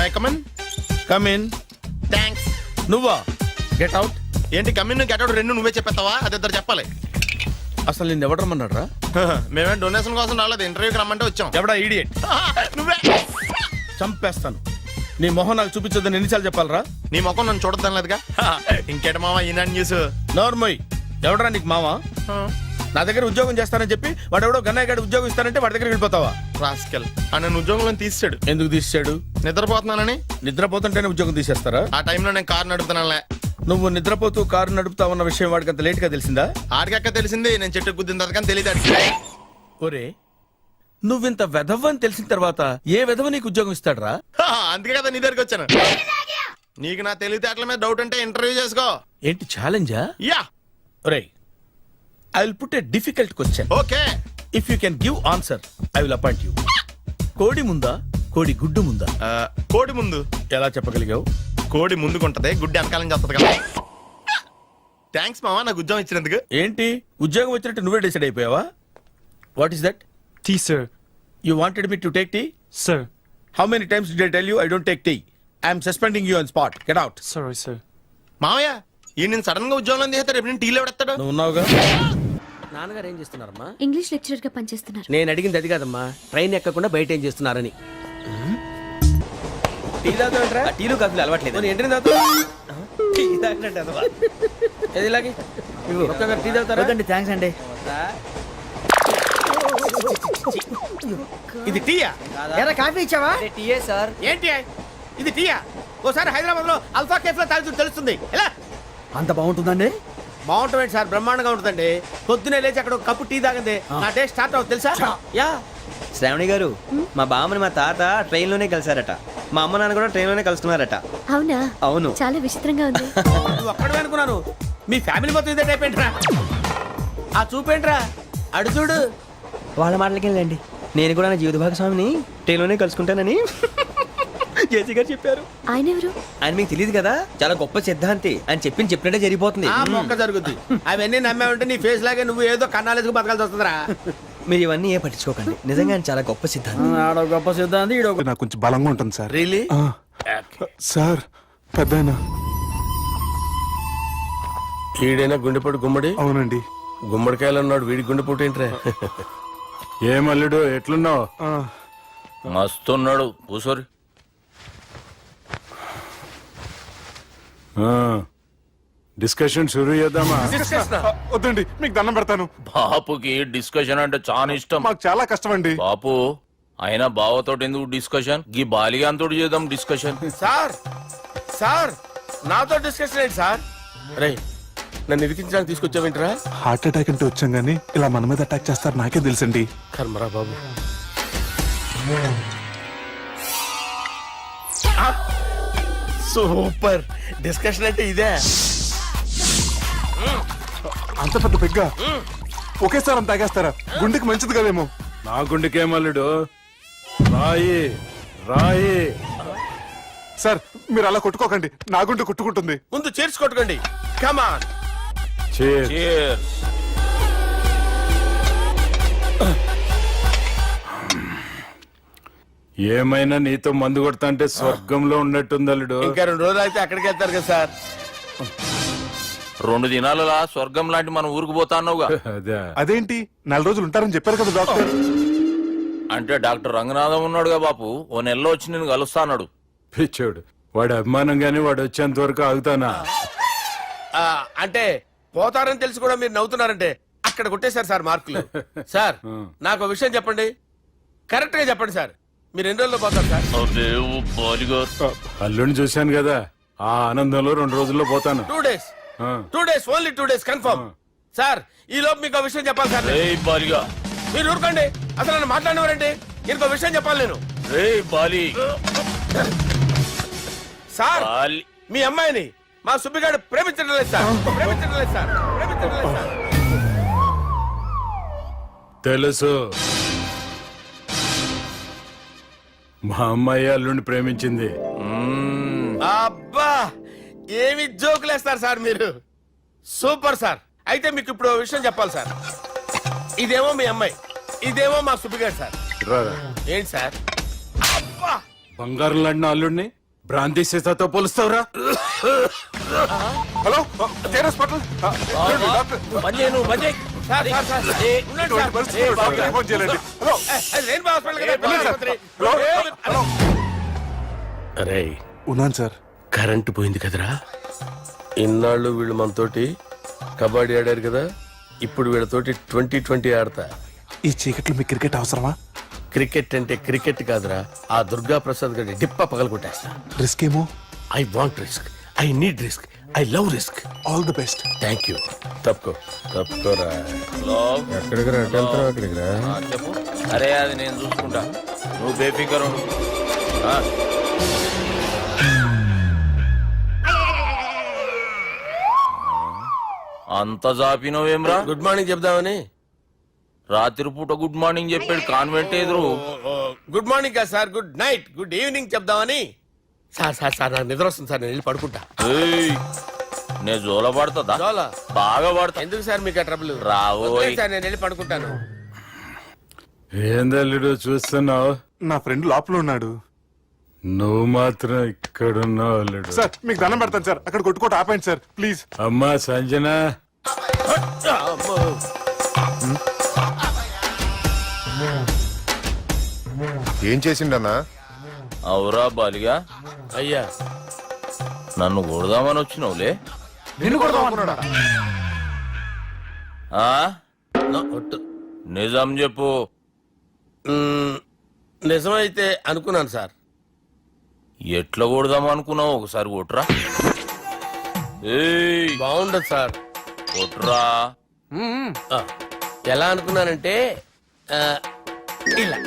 My come on. Come in. Thanks. నువ్వా? Get out. ఏంటి come in get out రెండు నువ్వే చెప్పేస్తావా? అది ఇద్దరు చెప్పాలి. అసలు నిన్ను ఎవడు రమ్మన్నాడు రా? మేమే డొనేషన్ కోసం రాలేదు, ఇంటర్వ్యూకి రమ్మంటే వచ్చాం. ఎవడా ఈడియట్? నువ్వే. చంపేస్తాను. నీ మొహం నాకు చూపించొద్దని ఎన్నిసార్లు చెప్పాలరా? నీ ముఖం నన్ను చూడద్దాం లేదుగా. ఇంకేట మామ ఈనాడు న్యూస్. నోర్మోయ్. ఎవడరా నీకు మావా? నా దగ్గర ఉద్యోగం చేస్తానని చెప్పి వాడు ఎవడో గన్నయ్య గారి ఉద్యోగం ఇస్తానంటే వాడి దగ్గర వెళ్ళిపోతావా? రాస్కెల్. నన్ను ఉద్యోగంలో తీసాడు. ఎందుకు తీసాడు? నిద్రపోతున్నానని. నిద్రపోతుంటేనే ఉద్యోగం తీసేస్తారా? ఆ టైంలో నేను కారు నడుపుతున్నానులే. నువ్వు నిద్రపోతూ కారు నడుపుతా ఉన్న విషయం వాడికి అంత లేట్ గా తెలిసిందా? ఆడికక్క తెలిసింది, నేను చెట్టు గుద్దిన తర్వాత కానీ తెలియదు. ఒరే, నువ్వింత వెధవ్ అని తెలిసిన తర్వాత ఏ వెధవ నీకు ఉద్యోగం ఇస్తాడరా? అందుకే కదా నీ దగ్గరికి వచ్చాను. నీకు నా తెలివితేటల మీద డౌట్ అంటే ఇంటర్వ్యూ చేసుకో. ఏంటి ఛాలెంజా? యా. ఒరే, I will put a difficult question. Okay. If you can give answer I will appoint you. కోడి ముందా, కోడి గుడ్డు ముందా? కోడి ముందు. ఎలా చెప్పగలిగావు? కోడి ముందుకుంటది, గుడ్డి వెనకాలం చేస్తుంది కదా. థ్యాంక్స్ మామా నాకు ఉద్యోగం ఇచ్చినందుకు. ఏంటి ఉద్యోగం వచ్చినట్టు నువ్వే డిసైడ్ అయిపోయావా? What is that? Tea, sir. You wanted me to take tea? Sir. How many times did I tell you I don't take tea? I am suspending you on spot. Get out. Sorry, sir. మామయ్య ఈ నేను sudden గా ఉద్యోగంలో తీస్తే రేపు నేను టీలో పెడతాడు. నువ్వు ఉన్నావుగా. నాన్నగారు ఏం చేస్తున్నారమ్మా? ఇంగ్లీష్ లెక్చరర్ గా పనిచేస్తున్నారు. నేను అడిగింది అది కాదమ్మా, ట్రైన్ ఎక్కకుండా బయట ఏం చేస్తున్నారని. టీ తాగుతావంటరా? టీలు కాఫీలు అలవాట్లేదు. నేను ఎంట్రీ తాగుతా. టీ తాగినట్టు అదవా. ఏది ఇలాగే ఒక్కగా టీ తాగుతారా? థ్యాంక్స్ అండి. ఇది టీయా? ఎరా కాఫీ ఇచ్చావా? టీయే సార్. ఏంటి ఇది టీయా? ఓసారి హైదరాబాద్ లో అల్ఫా కేఫ్ లో తాగుతూ తెలుస్తుంది. ఎలా అంత బాగుంటుందండి? బాగుంటుంది సార్, బ్రహ్మాండంగా ఉంటుందండి. పొద్దునే లేచి అక్కడ ఒక కప్పు టీ తాగింది నా డే స్టార్ట్ అవుతుంది తెలుసా? యా. శ్రావణి గారు, మా బామ్మని మా తాత ట్రైన్ లోనే కలిసారట. మా అమ్మ నాన్న కూడా ట్రైన్ లోనే కలుస్తున్నారట. అవునా? అవును. చాలా విచిత్రంగా ఉంది. నువ్వు ఒక్కడే అనుకున్నాను, మీ ఫ్యామిలీ మొత్తం ఇదే టైప్ ఏంట్రా? ఆ చూపేంట్రా, అడు చూడు. వాళ్ళ మాటలకి వెళ్ళండి. నేను కూడా నా జీవిత భాగస్వామిని ట్రైన్ లోనే కలుసుకుంటానని జేసీ గారు చెప్పారు. ఆయన ఎవరు? ఆయన మీకు తెలియదు కదా, చాలా గొప్ప సిద్ధాంతి అని చెప్పినట్టే జరిగిపోతుంది. ఆ మొక్క జరుగుద్ది. అవన్నీ నమ్మే ఉంటే నీ ఫేస్ లాగే నువ్వు ఏదో కన్నాలేసుకు బతకాల్సి వస్తుందిరా. మీరు ఇవన్నీ ఏ పట్టించుకోకండి, నిజంగా ఆయన చాలా గొప్ప సిద్ధాంతి. ఆడో గొప్ప సిద్ధాంతి, ఈడో నాకు కొంచెం బలంగా ఉంటుంది సార్. రియలీ? సార్ పెద్దయినా. ఈడైనా గుండెపోటు గుమ్మడి? అవునండి. గుమ్మడికాయలు అన్నాడు, వీడి గుండెపోటు ఏంట్రా? ఏమల్లుడు ఎట్లున్నావు? మస్తున్నాడు కూసోరి. డిస్కషన్ షురూ చేద్దామా? వద్దండి, మీకు దండం పెడతాను. బాపుకి డిస్కషన్ అంటే చాలా ఇష్టం. మాకు చాలా కష్టం అండి. బాపు అయినా బావతోటి ఎందుకు డిస్కషన్? గీ బాలిగాంతోటి చేద్దాం డిస్కషన్. సార్ సార్ నాతో డిస్కషన్ ఏంటి సార్? రే నన్ను ఇరికించడానికి తీసుకొచ్చావేంట్రా? హార్ట్ అటాక్ అంటే వచ్చాం గానీ ఇలా మన మీద అటాక్ చేస్తారు నాకే తెలుసండి. కర్మరా బాబు. సూపర్ డిస్కషన్ అంటే ఇదే. అంత పెద్ద పెగ్గా ఒకేసారి అంత తాగేస్తారా? గుండెకి మంచిది కదేమో. నా గుండెకేమల్లుడు, రాయి రాయి. సార్ మీరు అలా కొట్టుకోకండి, నా గుండె కొట్టుకుంటుంది. ముందు చేర్చి కొట్టుకోండి. కమాన్. Cheers. ఏమైనా నీతో మందు కొడతా అంటే స్వర్గంలో ఉన్నట్టుంది అల్లుడు. ఇంకా 2 రోజులు అయితే అక్కడికి వెళ్తారు కదా సార్. 2 దినాలలా స్వర్గం లాంటి మన ఊరికి పోతాన్నావుగా. అదే. అదేంటి 4 రోజులు ఉంటారని చెప్పారు కదా డాక్టర్. అంటే డాక్టర్ రంగనాథం ఉన్నాడుగా బాపు, ఓ నెలలో వచ్చి నేను కలుస్తా అన్నాడు. పిచ్చోడు, వాడి అభిమానం గాని వాడు వచ్చేంత వరకు ఆగుతానా? అంటే పోతారని తెలిసి కూడా మీరు నవ్వుతున్నారంటే అక్కడ కొట్టేశారు సార్ మార్కులు. సార్ నాకు విషయం చెప్పండి, కరెక్ట్ గా చెప్పండి సార్. మీరు ఎన్ని రోజుల్లో పోతారు సార్? అదే ఓ బాలిగా. అల్లుడిని చూశాను కదా, ఆ ఆనందంలో 2 రోజుల్లో పోతాను. 2 days. 2 days, only 2 days confirm. Sir ఈ లోపు మీకు విషయం చెప్పాలి సార్. రే బాలిగా. మీరు ఊరుకోండి, అసలు నన్ను మాట్లాడినవారండి. ఇంకో విషయం చెప్పాలి నేను. రే బాలి. సార్ బాలి. మీ అమ్మాయిని మా సుబ్బిగాడు ప్రేమించడం లేదు సార్. ప్రేమించడం లేదు సార్. ప్రేమించడం లేదు సార్. తెలుసు, మా అమ్మాయి అల్లుడిని ప్రేమించింది. అబ్బా ఏమి జోకులేస్తారు సార్ మీరు. Super sir. అయితే మీకు ఇప్పుడు ఓ విషయం చెప్పాలి సార్. ఇదేమో మీ అమ్మాయి, ఇదేమో మా సుబ్బిగాడు సార్. రారా. ఏంటి సార్? అబ్బా బంగారం లాంటి అల్లుడిని భ్రాంతి సీతాతో పోలుస్తావురా? Hello care hospital doctor sir, sir, sir. ఉండండి ఇటువంటి సార్. పరిస్థితుల్లో డాక్టర్కి ఫోన్ చేయాలండి. హలో రెయిన్బో హాస్పిటల్ కదా, వెళ్ళండి సార్. ఆసుపత్రి. హలో హలో అరే ఉన్నాను సార్. కరెంటు పోయింది కదరా. ఇన్నాళ్ళు వీళ్ళు మనతోటి కబడ్డీ ఆడారు కదా, ఇప్పుడు వీళ్ళతోటి 2020 ఆడతా. ఈ చీకట్లో మీకు క్రికెట్ అవసరమా? క్రికెట్ అంటే క్రికెట్ కాదురా, ఆ దుర్గా ప్రసాద్ గారి డిప్ప పగల కొట్టేస్తా. రిస్క్ ఏమో. I want risk, I need risk, I love risk. All the best. Thank you. తప్పుకోరా. హలో ఎక్కడికి రా, వెళ్తావు అక్కడికి రా. చెప్పు. అరే అది నేను చూసుకుంటా, నువ్వు బేఫికర్ ఉండు. ఆ. అంత జాపినవేమ్రా? గుడ్ మార్నింగ్ చెప్దామని. రాత్రి పూట గుడ్ మార్నింగ్ చెప్పాడు కాన్వెంట్ ఎదురు. గుడ్ మార్నింగ్ కాదు sir, good night, good evening చెప్దామని. సార్ సార్ సార్ నాకు నిద్ర వస్తుంది సార్, నేను వెళ్ళి పడుకుంటా. ఏయ్, నేను జోల పడుతుందా? జోలా? బాగా పడతా. ఎందుకు సార్ మీకు ఆ ట్రబుల్? రావోయ్. వదిలేయ్ సార్, నేను వెళ్ళి పడుకుంటాను. ఏందల్లుడు చూస్తున్నావు? నా ఫ్రెండ్ లోపల ఉన్నాడు. నువ్వు మాత్రం ఇక్కడున్నావు అల్లుడు. సార్ మీకు దండం పెడతాను సార్, అక్కడ కొట్టుకోట ఆపండి సార్ ప్లీజ్. అమ్మా సంజన, అమ్మో. ఏం చేసిండన్నా? అవురా బాలిగా, అయ్యా నన్ను కొడదామని వచ్చినావులే. నిన్ను కూడా ఆ? ఒట్టు. నిజం చెప్పు. నిజమైతే అనుకున్నాను సార్. ఎట్లా కొడదాం అనుకున్నావు? ఒకసారి కొట్రా. ఏయ్, బాగుండదు సార్. కొట్రా. ఆ, ఎలా అనుకున్నానంటే ఆ, ఇలా.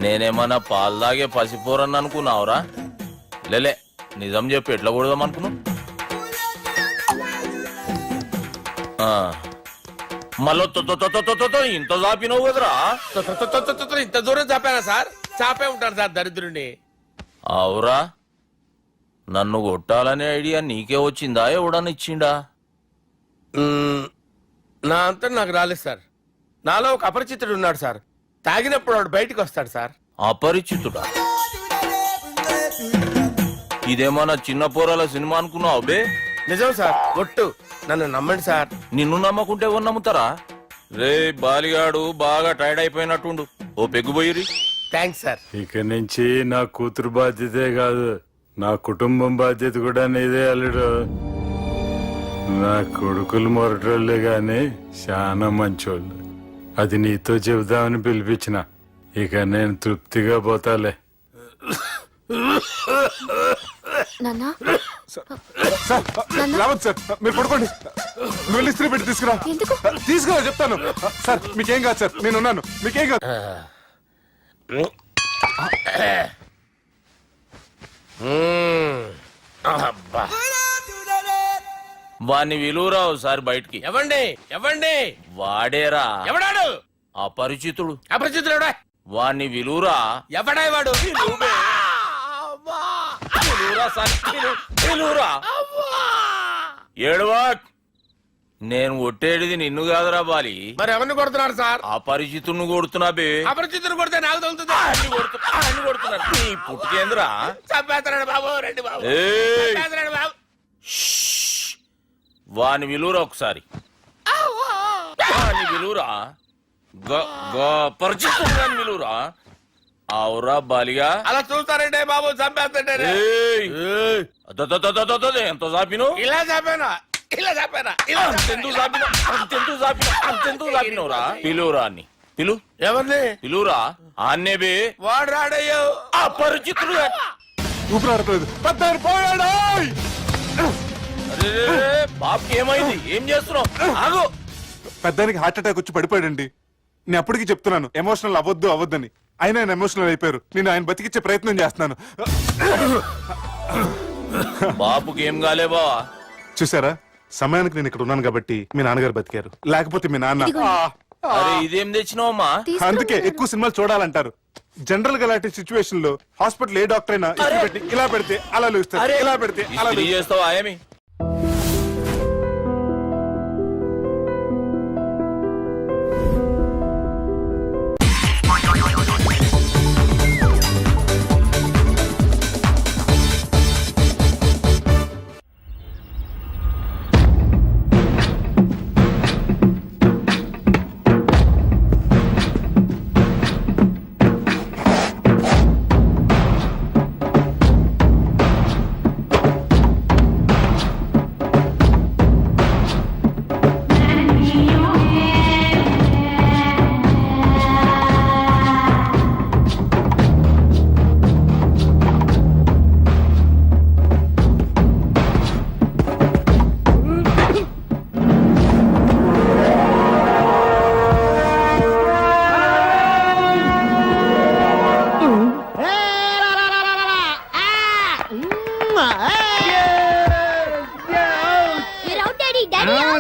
నేనేమన్నా పాలు తాగే పసిపోరని అనుకున్నావురా? లేలే, నిజం చెప్పు, ఎట్లా కొడదాం అనుకున్నావు? మళ్ళీ ఇంత చాపినావు కదరా? ఇంత దూరం చాపానా సార్? చాపే ఉంటాను సార్ దరిద్రుడిని. అవురా, నన్ను కొట్టాలనే ఐడియా నీకే వచ్చిందా? ఎవడన్నా ఇచ్చిండా? నా అంతా నాకు రాలేదు సార్. నాలో ఒక అపరిచితుడు ఉన్నాడు సార్. తాగినప్పుడు వాడు బయటికి వస్తాడు సార్. అపరిచితుడా? ఇదేమన్నా చిన్న పోరాల సినిమా అనుకున్నావు బే? నిజం సార్, ఒట్టు. నన్ను నమ్మండి సార్. నిన్ను నమ్మకుంటే ఎవరు నమ్ముతారా? రే బాలిగాడు బాగా టైర్డ్ అయిపోయినట్టుండు, ఓ పెగ్గుబోయిరి. Thanks sir. ఇక నుంచి నా కూతురు బాధ్యతే కాదు, నా కుటుంబం బాధ్యత కూడా నీదే అల్లుడు. నా కొడుకులు మొరటోళ్ళే గాని చాలా మంచోళ్ళు. అది నీతో చెబుదామని పిలిపించిన. ఇక నేను తృప్తిగా పోతాలే. నాన్నా సార్ రావద్దు సార్, మీరు పడుకోండి. నువ్వు వెళ్ళి ఇస్త్రీ పెట్టి తీసుకురా. ఎందుకు? తీసుకురా చెప్తాను. సార్ మీకేం కాదు సార్, నేను ఉన్నాను, మీకేం కాదు. అబ్బా. వాణ్ణి విలువరా ఒకసారి బయటికి. ఎవండి ఎవండి? వాడేరా ఎవడాడు? అపరిచితుడు. అపరిచితుడు ఎవడా? వాణ్ణి విలువరా. ఎవడా వాడు? విలువరా సార్, విలువరా. ఏడవా, నేను కొట్టేడిది నిన్ను కాదురా బాలి. మరి ఎవరిని కొడుతున్నారు సార్? అపరిచితుడిని కొడుతున్నా బే. అపరిచితుడు కొడితే నాకు తగులుతుంది. అన్ని కొడుతున్నారు. నీ పుట్టుకేంద్రా? చంపేస్తున్నాడు బాబు, రండి బాబు. ఏయ్, చంపేస్తున్నాడు బాబు. వాని విలువరా ఒకసారి. వాని విలువరా. పరిచితుడు విలువరా. అవురా బాలిగా. అలా చూస్తారంటే బాబు, చంపేస్తాడే. ఏయ్, ఎంత చాపిను? ఇలా చంపానా? ఇలా చంపానా? ఇలా అంతెందుకు చాపిన? అంతెందుకు చాపిన? అంతెందుకు చాపినవురా? పిలువురా అన్ని. పిలు, ఎవరిని? పిలువురా. ఆన్నే బే. వాడు రాడయ్యో. అపరిచితుడు. ఊపిరాడట్లేదు. పెద్దాయన పోయాడు. అరే, బాబుకి ఏమైంది? ఏం చేస్తున్నావు? ఆగు. పెద్దానికి హార్ట్ అటాక్ వచ్చి పడిపోయాడండి. నేను అప్పటికి చెప్తున్నాను ఎమోషనల్ అవ్వద్దు అవ్వద్దని. ఆయన ఎమోషనల్ అయిపోయారు. నేను ఆయన బతికిచ్చే ప్రయత్నం చేస్తున్నాను. బాబుకి ఏం కాలే బావా? చూసారా, సమయానికి నేను ఇక్కడ ఉన్నాను కాబట్టి మీ నాన్నగారు బతికారు. లేకపోతే మీ నాన్న అరే ఇదేం తెచ్చినావమ్మా? అందుకే ఎక్కువ సినిమాలు చూడాలంటారు. జనరల్ గా అలాంటి సిచ్యువేషన్ లో హాస్పిటల్ ఏ డాక్టర్ అయినా ఇస్త్రీ పెట్టి ఇలా పెడితే అలా లూస్తారు, ఇలా పెడితే అలా ఇస్త్రీ చేస్తావా ఏమి?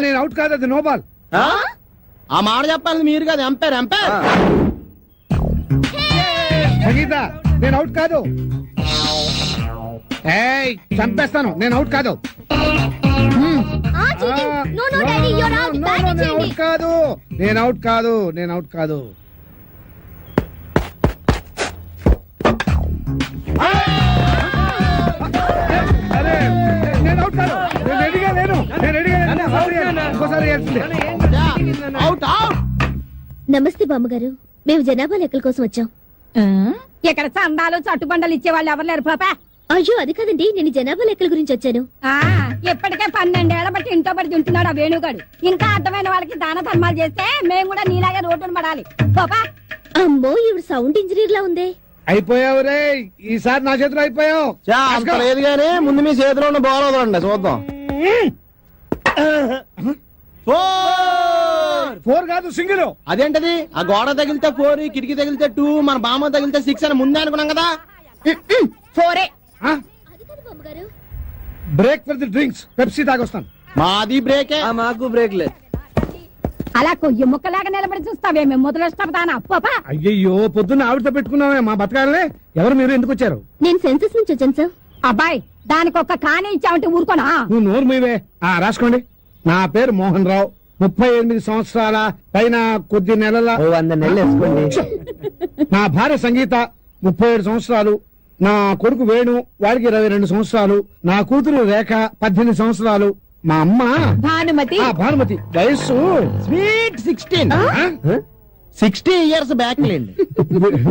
నేను అవుట్ కాదు, అది నో బాల్. ఆ మాట చెప్పాలి మీరు కదా ఎంపైర్ ఎంపైర్. సంగీత, నేను అవుట్ కాదు. ఏయ్, చంపేస్తాను, నేను అవుట్ కాదు. నేను అవుట్ కాదు, నేను అవుట్ కాదు, నేను అవుట్ కాదు. అరే, నేను అవుట్ కాదు, నేను రెడీగా లేను, నేను రెడీగా లేను. ఇంకోసారి వేయాల్సిందే. Out out. నమస్తే బామ్మగారు, మేము జనాభా లెక్కల కోసం వచ్చాం. ఇక్కడ చందాలు చట్టుబండలు ఇచ్చే వాళ్ళు ఎవరు లేరు పాపా. అయ్యో అది కాదండి, నేను జనాభా లెక్కల గురించి వచ్చాను. ఇప్పటికే 12 ఏళ్ల బట్టి ఇంట్లో పడి ఉంటున్నాడు ఆ వేణుగాడు. ఇంకా అర్థమైన వాళ్ళకి దాన ధర్మాలు చేస్తే మేము కూడా నీలాగే రోడ్డును పడాలి. పాపా అమ్మో, ఇవి సౌండ్ ఇంజనీర్ లా ఉంది. అయిపోయావు రే, ఈసారి నా చేతిలో అయిపోయావు. అంత లేదు కానీ ముందు మీ చేతిలో ఉన్న బాల్ వదలండి చూద్దాం. 4 కాదు, సింగిల్. అదేంటది? ఆ గోడ తగిలితే 4, కిటికీ తగిలితే 2, మన బామ్మ తగిలితే 6 అని ముందే అనుకున్నాం కదా. 4. అది కాదు బామ్మగారు. Break for the drinks, Pepsi తాగొస్తాను. మాది బ్రేకే. మాకు బ్రేక్ లేదు. అలా కొయ్యి ముక్కలాగా నిలబడి చూస్తావే, మేము మొదలెస్తానా పాపా. అయ్యయ్యో, పొద్దున్న ఆవిడతో పెట్టుకున్నామే మా బతకాలనే. ఎవరు మీరు, ఎందుకు వచ్చారు? నేను సెన్సస్ నుంచి వచ్చాను సార్. అబ్బాయి దానికి ఒక్క కాని ఇచ్చావంటే ఊరుకోనా? నువ్వు నోరు మీవే. రాసుకోండి. నా పేరు మోహన్ రావు, 38 సంవత్సరాల పైన కొద్ది నెలల. 100 నెలలు వేసుకోండి. నా భార్య సంగీత, 37 సంవత్సరాలు. నా కొడుకు వేణు, వాడికి 22 సంవత్సరాలు. నా కూతురు రేఖ, 18 సంవత్సరాలు. మా అమ్మ భానుమతి. భానుమతి, వయస్సు స్వీట్ 16. 60 ఇయర్స్ బ్యాక్ లేండి.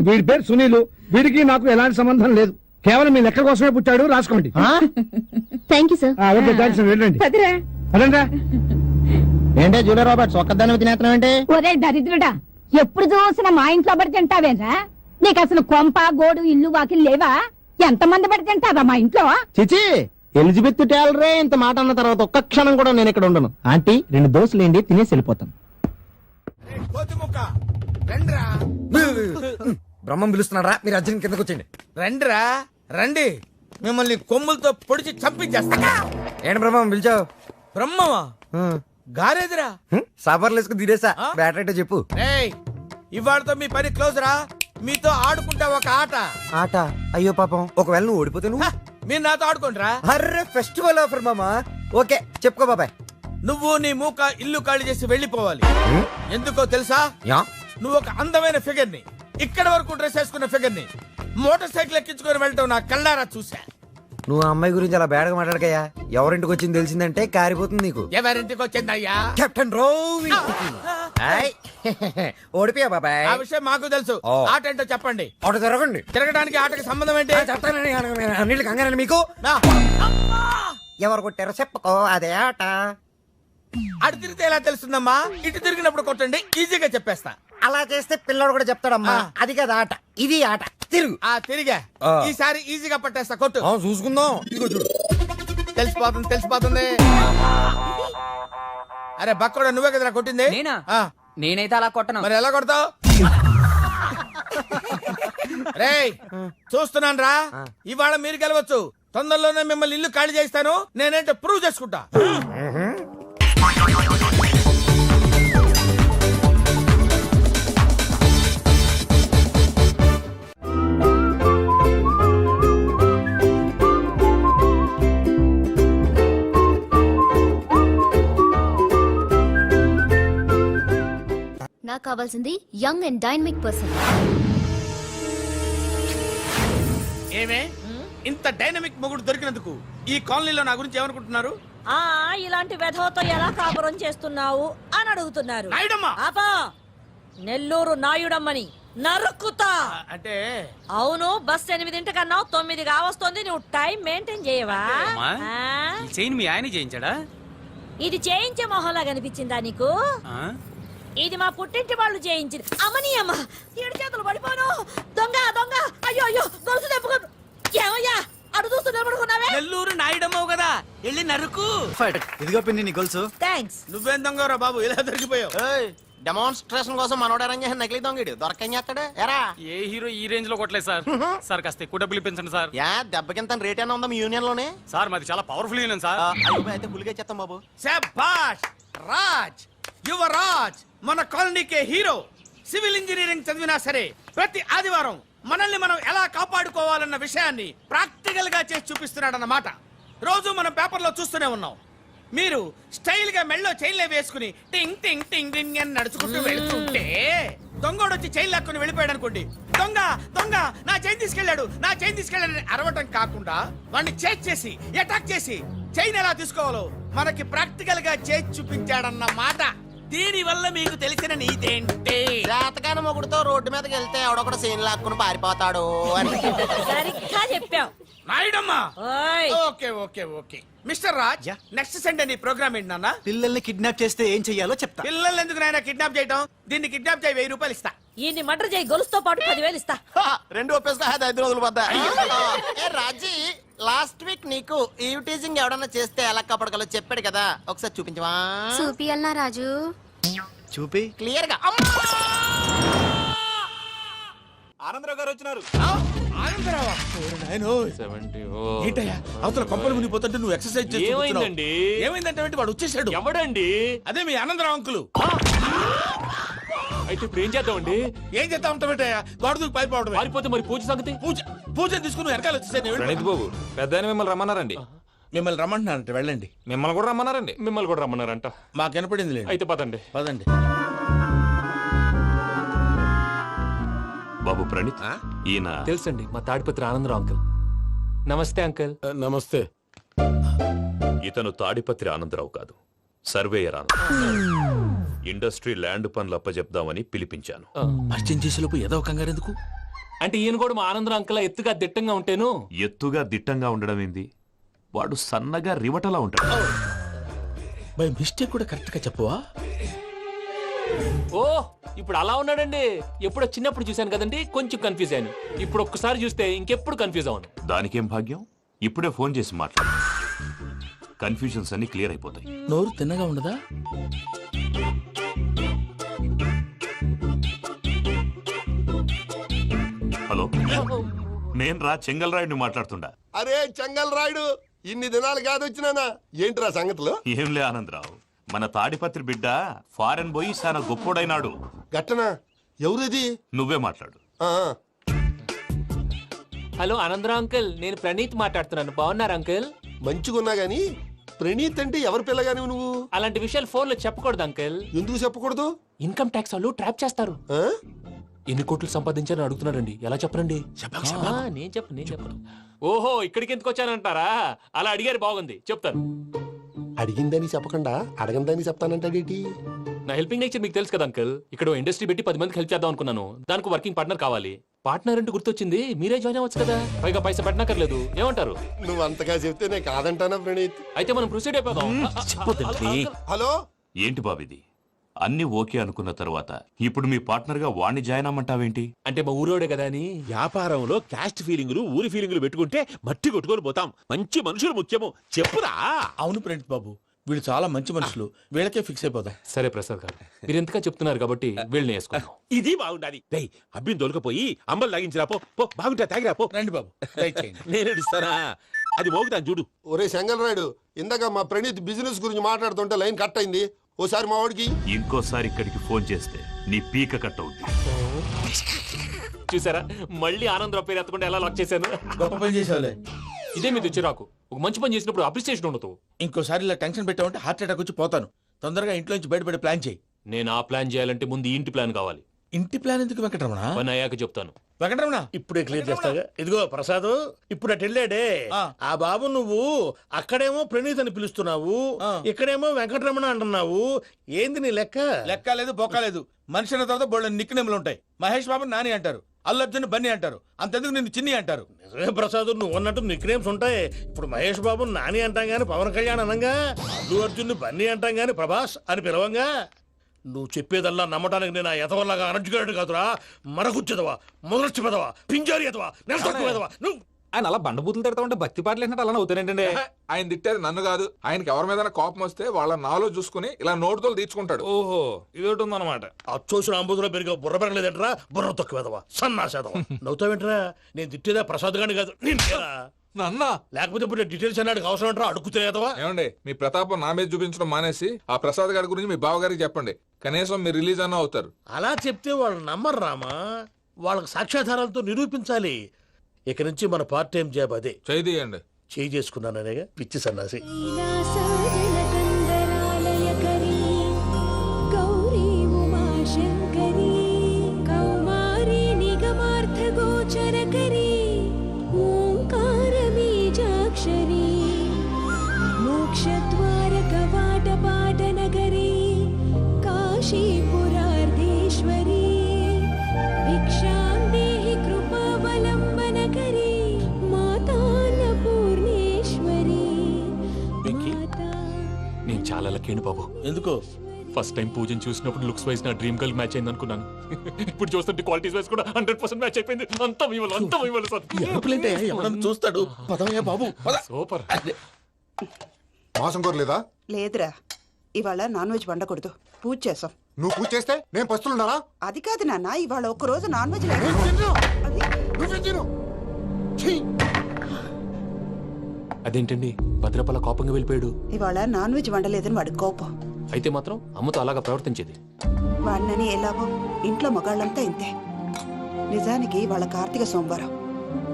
వీడి పేరు సునీలు. వీడికి నాకు ఎలాంటి సంబంధం లేదు, కేవలం మీ లెక్క కోసమే పుట్టాడు. రాసుకోండి. Thank you sir. Okay, thanks. వెళ్ళండి. పదిరా. పదండి. ఏంటే జూలియా రాబర్ట్స్ ఒక్కదాన్ని తినేస్తున్నావు ఏంటి? ఒరే దరిద్రుడా, ఎప్పుడు చూసినా మా ఇంట్లో పడి తింటావేరా? నీకు అసలు కొంప గోడు ఇల్లు వాకిలు లేవా? ఎంతమంది పడి తింటావా మా ఇంట్లో? చిచి, ఎలిజబెత్ టేలరే ఇంత మాట అన్న తర్వాత ఒక్క క్షణం కూడా నేను ఇక్కడ ఉండను. ఆంటీ 2 దోశలు ఏంటి, తినేసి వెళ్ళిపోతాను. బ్రహ్మం పిలుస్తున్నారా? మీరు అర్జున్ కిందకు వచ్చండి. రండిరా రండి, మిమ్మల్ని కొమ్ములతో పొడిచి చంపించేస్తా. ఏంటి బ్రహ్మం పిలిచావు? బ్రహ్మమా గారేదిరా? సాపర్లు వేసుకుని తీరేసా. బ్యాటరీ అంటే చెప్పు. ఏయ్, ఇవాళతో మీ పని క్లోజ్ రా. మీతో ఆడుకుంటా ఒక ఆట. ఆట? అయ్యో పాపం, ఒకవేళ నువ్వు ఓడిపోతే నువ్వు? మీరు నాతో ఆడుకోండిరా. అర్రే, ఫెస్టివల్ ఆఫర్ మామా. ఓకే, చెప్పుకో బాబాయ్. నువ్వు నీ మూక ఇల్లు ఖాళీ చేసి వెళ్ళిపోవాలి. ఎందుకో తెలుసా? నువ్వు ఒక అందమైన ఫిగర్ ని, ఇక్కడ వరకు డ్రెస్ వేసుకున్న ఫిగర్ ని మోటార్ సైకిల్ ఎక్కించుకొని వెళ్ళటం నా కళ్ళారా చూసా. నువ్వు ఆ అమ్మాయి గురించి అలా బేడగా మాట్లాడకయ్యా. ఎవరింటికి వచ్చింది తెలిసిందంటే కారిపోతుంది నీకు. ఎవరింటికి వచ్చిందయ్యా? కెప్టెన్ రోవ్. ఓడిపోయా బాబాయ్. ఆ విషయం మాకు తెలుసు. ఆట ఏంటో చెప్పండి. ఆట తిరగండి. తిరగడానికి ఆటకి సంబంధం ఏంటి? చెప్తానండి. అన్నిటికి కంగారండి మీకు. ఎవరు కొట్టారో చెప్పుకో, అదే ఆట. అటు తిరిగితే ఎలా తెలుస్తుందమ్మా? ఇటు తిరిగినప్పుడు కొట్టండి, ఈజీగా చెప్పేస్తా. అలా చేస్తే పిల్లడు కూడా చెప్తాడమ్మా. అది కదా ఆట, ఇది ఆట. తిరుగు. తిరిగా ఈసారి ఈజీగా పట్టేస్తా. కొట్టు. చూసుకుందాం. ఇదిగో చూడు. తెలిసిపోతుంది తెలిసిపోతుంది. అరే బక్కడా, నువ్వే కదరా కొట్టింది? నేనైతే అలా కొట్టను. మరి ఎలా కొడతావు? రేయ్, చూస్తున్నాను రా. ఇవాళ మీరు గెలవచ్చు. తొందరలోనే మిమ్మల్ని ఇల్లు ఖాళీ చేస్తాను. నేనేంటో ప్రూవ్ చేసుకుంటా. నాకు కావాల్సింది యంగ్ అండ్ డైనమిక్ పర్సన్. ఏమే ఇంత డైనమిక్ మొగుడు దొరికినందుకు ఈ కాలనీలో నా గురించి ఏమనుకుంటున్నారు? ఇలాంటి వెధవతో ఎలా కాపురం చేస్తున్నావు అని అడుగుతున్నారు. నాయుడమ్మా! ఆపా, నెల్లూరు నాయుడమ్మని నరుక్కుతా. అంటే అవును, బస్ 8:00 9 కావస్తుంది. నువ్వు టైం మెయింటైన్ చేయవా? మీ ఆయన చేయించాడా? ఇది చేయించే మొహంలా కనిపించిందా నీకు? ఇది మా పుట్టింటి వాళ్ళు చేయించింది. అమ్మని అమ్మ, 7 చేతులు పడిపోను. దొంగ దొంగ, అయ్యో అయ్యో, గొలుసు తెప్పుకో. ఏమయ్యా అడు చూస్తూ నిలబడుకున్నావే? నెల్లూరు నాయుడమ్మవు కదా, వెళ్ళి నరుకు. ఇదిగో పిన్ని నీ గొలుసు. థ్యాంక్స్. నువ్వేం దొంగరా బాబు, ఇలా దొరికిపోయావు? డెమాన్స్ట్రేషన్ కోసం మనోడు అరేంజ్ చేసిన నకిలీ దొంగడు దొరకం చేస్తాడు ఎరా ఏ హీరో ఈ రేంజ్ లో కొట్టలేదు సార్. సార్ కాస్త ఎక్కువ డబ్బులు ఇప్పించండి సార్. యా దెబ్బకింత రేట్ అయినా ఉందా మీ యూనియన్ లోనే? సార్ మాది చాలా పవర్ఫుల్ యూనియన్ సార్. అయితే గులిగా చేస్తాం బాబు. శభాష్ రాజ్ యువరాజ్ మన కాలనీకే హీరో. సివిల్ ఇంజనీరింగ్ చదివినా సరే ప్రతి ఆదివారం మనల్ని మనం ఎలా కాపాడుకోవాలన్న విషయాన్ని ప్రాక్టికల్ గా చేసి చూపిస్తున్నాడన్నమాట. రోజు మనం పేపర్లో చూస్తూనే ఉన్నాం. మీరు స్టైల్ గా మెళ్ళో చైన్లే వేసుకుని టింగ్ టింగ్ టింగ్ టింగ్ అని నడుచుకుంటూ వెళ్తుంటే దొంగోడు వచ్చి చైన్ లాక్కుని వెళ్ళిపోయాడు అనుకోండి. దొంగ దొంగ నా చైన్ తీసుకెళ్ళాడు నా చైన్ తీసుకెళ్ళాడు అని అరవటం కాకుండా వాడిని చేజ్ చేసి అటాక్ చేసి చైన్ ఎలా తీసుకోవాలో మనకి ప్రాక్టికల్ గా చేసి చూపించాడన్న మాట. దీని వల్ల మీకు తెలిసిన నీతేంటి? జాతకాన మొగుడుతో రోడ్డు మీదకి వెళ్తే ఎవడొకడు సీన్ లాక్కుని పారిపోతాడు అని. సరిగ్గా చెప్పావు నాయుడమ్మా. ఓయ్ okay okay okay mister Raj, next Sunday నీ ప్రోగ్రామ్ ఏంటి నాన్న? పిల్లల్ని కిడ్నాప్ చేస్తే ఏం చెయ్యాలో చెప్తా. పిల్లల్ని ఎందుకు నాయన కిడ్నాప్ చేయటం? దీన్ని కిడ్నాప్ చేయి 1000 రూపాయలు ఇస్తా. ఈయన్ని మటర్ చేయి గొలుసుతో పాటు 10,000 ఇస్తా. రెండు ఒప్పేసుకో 5 రోజులు పడ్డా. ఏ రాజీ, లాస్ట్ వీక్ నీకు ఈ టీజింగ్ ఎవడన్నా చేస్తే ఎలా కాపాడగలో చెప్పాడు కదా, ఒకసారి చూపించవా? చూపియల్నా రాజు? చూపి. క్లియర్ గా. ఆనందరావు గారు వచ్చినారు. ఆనందరావా? ఏంటయ్యా అవతల కొంపలు మునిగిపోతుంటే నువ్వు ఎక్సర్సైజ్ చేస్తూ ఏమైందండి? ఏమైందంటే వాడు వచ్చేసాడు. ఎవడండి? అదే మీ ఆనందరావు అంకులు. అయితే ఇప్పుడు ఏం చేద్దామండి? ఏం చేస్తా ఉంటావేటయ్యా? గొడవకు పైపోవడం. పారిపోతే మరి పూజ సంగతి? పూజ తీసుకుని వెనకాల వచ్చేసాను. ప్రణీత్ బాబు పెద్ద మిమ్మల్ని రమ్మన్నారండి. మిమ్మల్ని రమ్మంటున్నారంట, వెళ్ళండి. మిమ్మల్ని కూడా రమ్మన్నారండి. మిమ్మల్ని కూడా రమ్మన్నారంట. మాకు వినపడింది లేదు. అయితే పదండి. పదండి. బాబు ప్రణీత్ ఈయన తెలుసండి, మా తాడిపత్రి ఆనందరావు అంకుల్. నమస్తే అంకుల్. నమస్తే. ఇతను తాడిపత్రి ఆనందరావు కాదు, సర్వేయర్ ఆనందరావు. ఇండస్ట్రీ ల్యాండ్ పనులు అప్పజెప్దామని పిలిపించాను. పరిచయం చేసేలోపు ఏదో కంగారు ఎందుకు? అంటే ఈయన కూడా మా ఆనందరావు అంకుల్ ఎత్తుగా దిట్టంగా ఉంటేను. ఎత్తుగా దిట్టంగా ఉండడం ఏంది, వాడు సన్నగా రివటలా ఉంటాడు. బై మిస్టేక్ కూడా కరెక్ట్ గా చెప్పవా? ఓ ఇప్పుడు అలా ఉన్నాడండి. ఎప్పుడో చిన్నప్పుడు చూశాను కదండి, కొంచెం కన్ఫ్యూజ్ అయ్యాను. ఇప్పుడు ఒక్కసారి చూస్తే ఇంకెప్పుడు కన్ఫ్యూజ్ అవును. దానికేం భాగ్యం, ఇప్పుడే ఫోన్ చేసి మాట్లాడు. కన్ఫ్యూజన్స్ అన్ని క్లియర్ అయిపోతాయి. నోరు తిన్నగా ఉండదా? హలో, నేను రా చెంగల్ రాయుడిని మాట్లాడుతుండా. అరే చెంగల్ రాయుడు, ఇన్ని దినాలు కాదు వచ్చినానా? ఏంట్రా సంగతులు? ఏంలే ఆనందరావు, మన తాడిపత్రి బిడ్డ ఫారెన్ పోయి చాలా గొప్పోడైనాడు. గట్టనా? ఎవరిది? నువ్వే మాట్లాడు. హలో ఆనందరావు అంకుల్, నేను ప్రణీత్ మాట్లాడుతున్నాను. బాగున్నారు అంకుల్? మంచిగున్నా గాని ప్రణీత్ అంటే ఎవరి పిల్లగాని నువ్వు? అలాంటి విషయాలు ఫోన్ లో చెప్పకూడదు అంకుల్. ఎందుకు చెప్పకూడదు? ఇన్కమ్ ట్యాక్స్ వాళ్ళు ట్రాప్ చేస్తారు. ఆ? ఎన్ని కోట్లు సంపాదించాలని అడుగుతున్నారండి. ఎలా చెప్పరండి? నేను చెప్పను. ఓహో, ఇక్కడికి ఎందుకు వచ్చానంటారా? అలా అడిగారు, బాగుంది, చెప్తాను. అడిగిందని చెప్పకుండా అడగందని చెప్తానంటాడేటి? నా హెల్పింగ్ నేచర్ మీకు తెలుసు కదా అంకుల్. ఇక్కడ ఇండస్ట్రీ పెట్టి 10 మందికి హెల్ప్ చేద్దాం అనుకున్నాను. దానికి వర్కింగ్ పార్ట్నర్ కావాలి. పార్ట్నర్ అంటే గుర్తొచ్చింది, మీరే జాయిన్ అవ్వచ్చు కదా. పైగా పైసా పెట్టనక్కర్లేదు. ఏమంటారు? నువ్వు అంతగా చెప్తేనే కాదంటానా ప్రణీత్? అయితే మనం ప్రొసీడ్ అయిపోదాం. హలో, ఏంటి బాబిది? అన్ని ఓకే అనుకున్న తర్వాత ఇప్పుడు మీ పార్ట్నర్ గా వాణ్ణి జాయిన్ అమ్మంటావేంటి? అంటే మా ఊరోడే కదా అని. వ్యాపారంలో క్యాస్ట్ ఫీలింగులు ఊరి ఫీలింగులు పెట్టుకుంటే మట్టి కొట్టుకొని పోతాం. మంచి మనుషులు ముఖ్యము. చెప్పురా. అవును ప్రణీత్ బాబు, వీళ్ళు చాలా మంచి మనుషులు. వీళ్ళకే ఫిక్స్ అయిపోతాం. సరే ప్రసాద్ గారు, మీరు ఎంతగా చెప్తున్నారు కాబట్టి వీళ్ళని వేసుకున్నాం. ఇది బాగుండాలి. డై అబ్బిని దొలకపోయి అంబలు తాగించిరా పో. బాగుంటా తాగిరా పో. రండి బాబు, నేను ఇస్తానా? అది మోగుతాను చూడు. ఒరే చెంగల్ రాయుడు, ఇందాక మా ప్రణీత్ బిజినెస్ గురించి మాట్లాడుతుంటే లైన్ కట్ అయింది. ఓసారి మా వాడికి ఇంకోసారి ఇక్కడికి ఫోన్ చేస్తే నీ పీక కట్ అవుద్ది. చూసారా, మళ్ళీ ఆనందరావు పేరు ఎత్తకుండా ఎలా లాక్ చేశాను. గొప్ప పని చేసేవాళ్ళే. ఇదే మీద చిరాకు. ఒక మంచి పని చేసినప్పుడు అప్రిసియేషన్ ఉండదు. ఇంకోసారి ఇలా టెన్షన్ పెట్టామంటే హార్ట్ అటాక్ వచ్చి పోతాను. తొందరగా ఇంట్లో నుంచి బయటపడే ప్లాన్ చేయి. నేను ఆ ప్లాన్ చేయాలంటే ముందు ఈ ఇంటి ప్లాన్ కావాలి. ఇంటి ప్లాన్ ఎందుకు వెంకటరమణ? పని అయ్యాక చెప్తాను. వెంకటరమణ ఇప్పుడే క్లియర్ చేస్తాగా. ఇదిగో ప్రసాద్, ఇప్పుడు అటు వెళ్ళాడే ఆ బాబు, నువ్వు అక్కడేమో ప్రణీత్ అని పిలుస్తున్నావు, ఇక్కడేమో వెంకటరమణ అంటున్నావు. ఏంది నీ లెక్క? లెక్క లేదు, బొక్క లేదు. మనిషి అన్న తర్వాత బోళ్ళ నిక్నెములు ఉంటాయి. మహేష్ బాబు నాని అంటారు, అల్లర్జున్ బన్నీ అంటారు, అంతెందుకు నిన్ను చిన్ని అంటారు. నిజమే ప్రసాద్, నువ్వు అన్నట్టు నిక్ నేమ్స్ ఉంటాయి. ఇప్పుడు మహేష్ బాబు నాని అంటాం గాని పవన్ కళ్యాణ్ అనంగా, అల్లు అర్జున్ బన్నీ అంటాం గాని ప్రభాస్ అని పిలవంగా. నువ్వు చెప్పేదల్లా నమ్మటానికి నేను ఎతవల్లాగా అనర్జుకేటెడ్ కాదురా. మరగుచ్చదవా, మొదలచ్చి పెదవా, పింజారి ఎదవా, నెలసొక్కు పెదవా నువ్వు. ఆయన అలా బండబూతులు తిడతా ఉంటే భక్తి పాటలు ఏంటంటే అలా అవుతానేంటండి. ఆయన తిట్టేది నన్ను కాదు, ఆయనకి ఎవరి మీద కోపం వస్తే వాళ్ళ నాలో చూసుకుని ఇలా నోటుతో తీర్చుకుంటాడు. ఓహో ఇదొకటి ఉందన్నమాట. అచ్చోసిన అంబుధులో పెరిగే బుర్ర పెరగలేదంటరా, బుర్ర తొక్కువేదవా సన్నాసేదవా. నవ్వుతావేంట్రా? నేను తిట్టేదా ప్రసాద్ గాని కాదు నిన్నేరా. నన్నా? లేకపోతే ఇప్పుడు డీటెయిల్స్ అన్నాడు అవసరం అంటారా? అడుగుతాయేదవా? ఏమండి మీ ప్రతాపం నా మీద చూపించడం మానేసి ఆ ప్రసాద్ గారి గురించి మీ బావగారికి చెప్పండి. కనీసం మీరు రిలీజ్ అన్న అవుతారు. అలా చెప్తే వాళ్ళు నమ్మరు రామా. వాళ్ళకి సాక్ష్యాధారాలతో నిరూపించాలి. ఇక నుంచి మన పార్ట్ టైం జాబ్ అదే. చేయండి. చేయి చేసుకున్నాననేగా పిచ్చి సన్నాసి. మోక్షద్వారకవాటపాటనగరీ కాశీపురార్ధేశ్వరీ భిక్షాం దేహి కృపావలంబనకరీ మాతాన్నపూర్ణేశ్వరీ. నేను చాలా లక్కీ బాబు. ఎందుకో? ఫస్ట్ టైం పూజను చూసినప్పుడు లుక్స్ వైజ్ నా డ్రీమ్ గర్ల్ మ్యాచ్ అయింది అనుకున్నాను. ఇప్పుడు చూస్తుంటే క్వాలిటీస్ వైజ్ కూడా 100% మ్యాచ్ అయిపోయింది. అంతా మీ వల్ల సార్. ఎవడన్నా చూస్తాడు. పదవయ్యా బాబు పద. సూపర్. మాసం కోరలేదా? లేదురా, ఇవాళ నాన్ వెజ్ వండకూడదు, పూజ చేసాం. నువ్వు పూజ చేస్తే నేను పస్తులున్నారా? అది కాదు నాన్న, ఇవాళ ఒక్క రోజు నాన్ వెజ్ అదేంటండి భద్రపల కోపంగా వెళ్ళిపోయాడు? ఇవాళ నాన్ వెజ్ వండలేదని వాడి కోపం. అయితే మాత్రం అమ్మతో అలాగా ప్రవర్తించేది. వాడినని ఎలాగో ఇంట్లో మగాళ్ళంతా ఇంతే. నిజానికి వాళ్ళ కార్తీక సోమవారం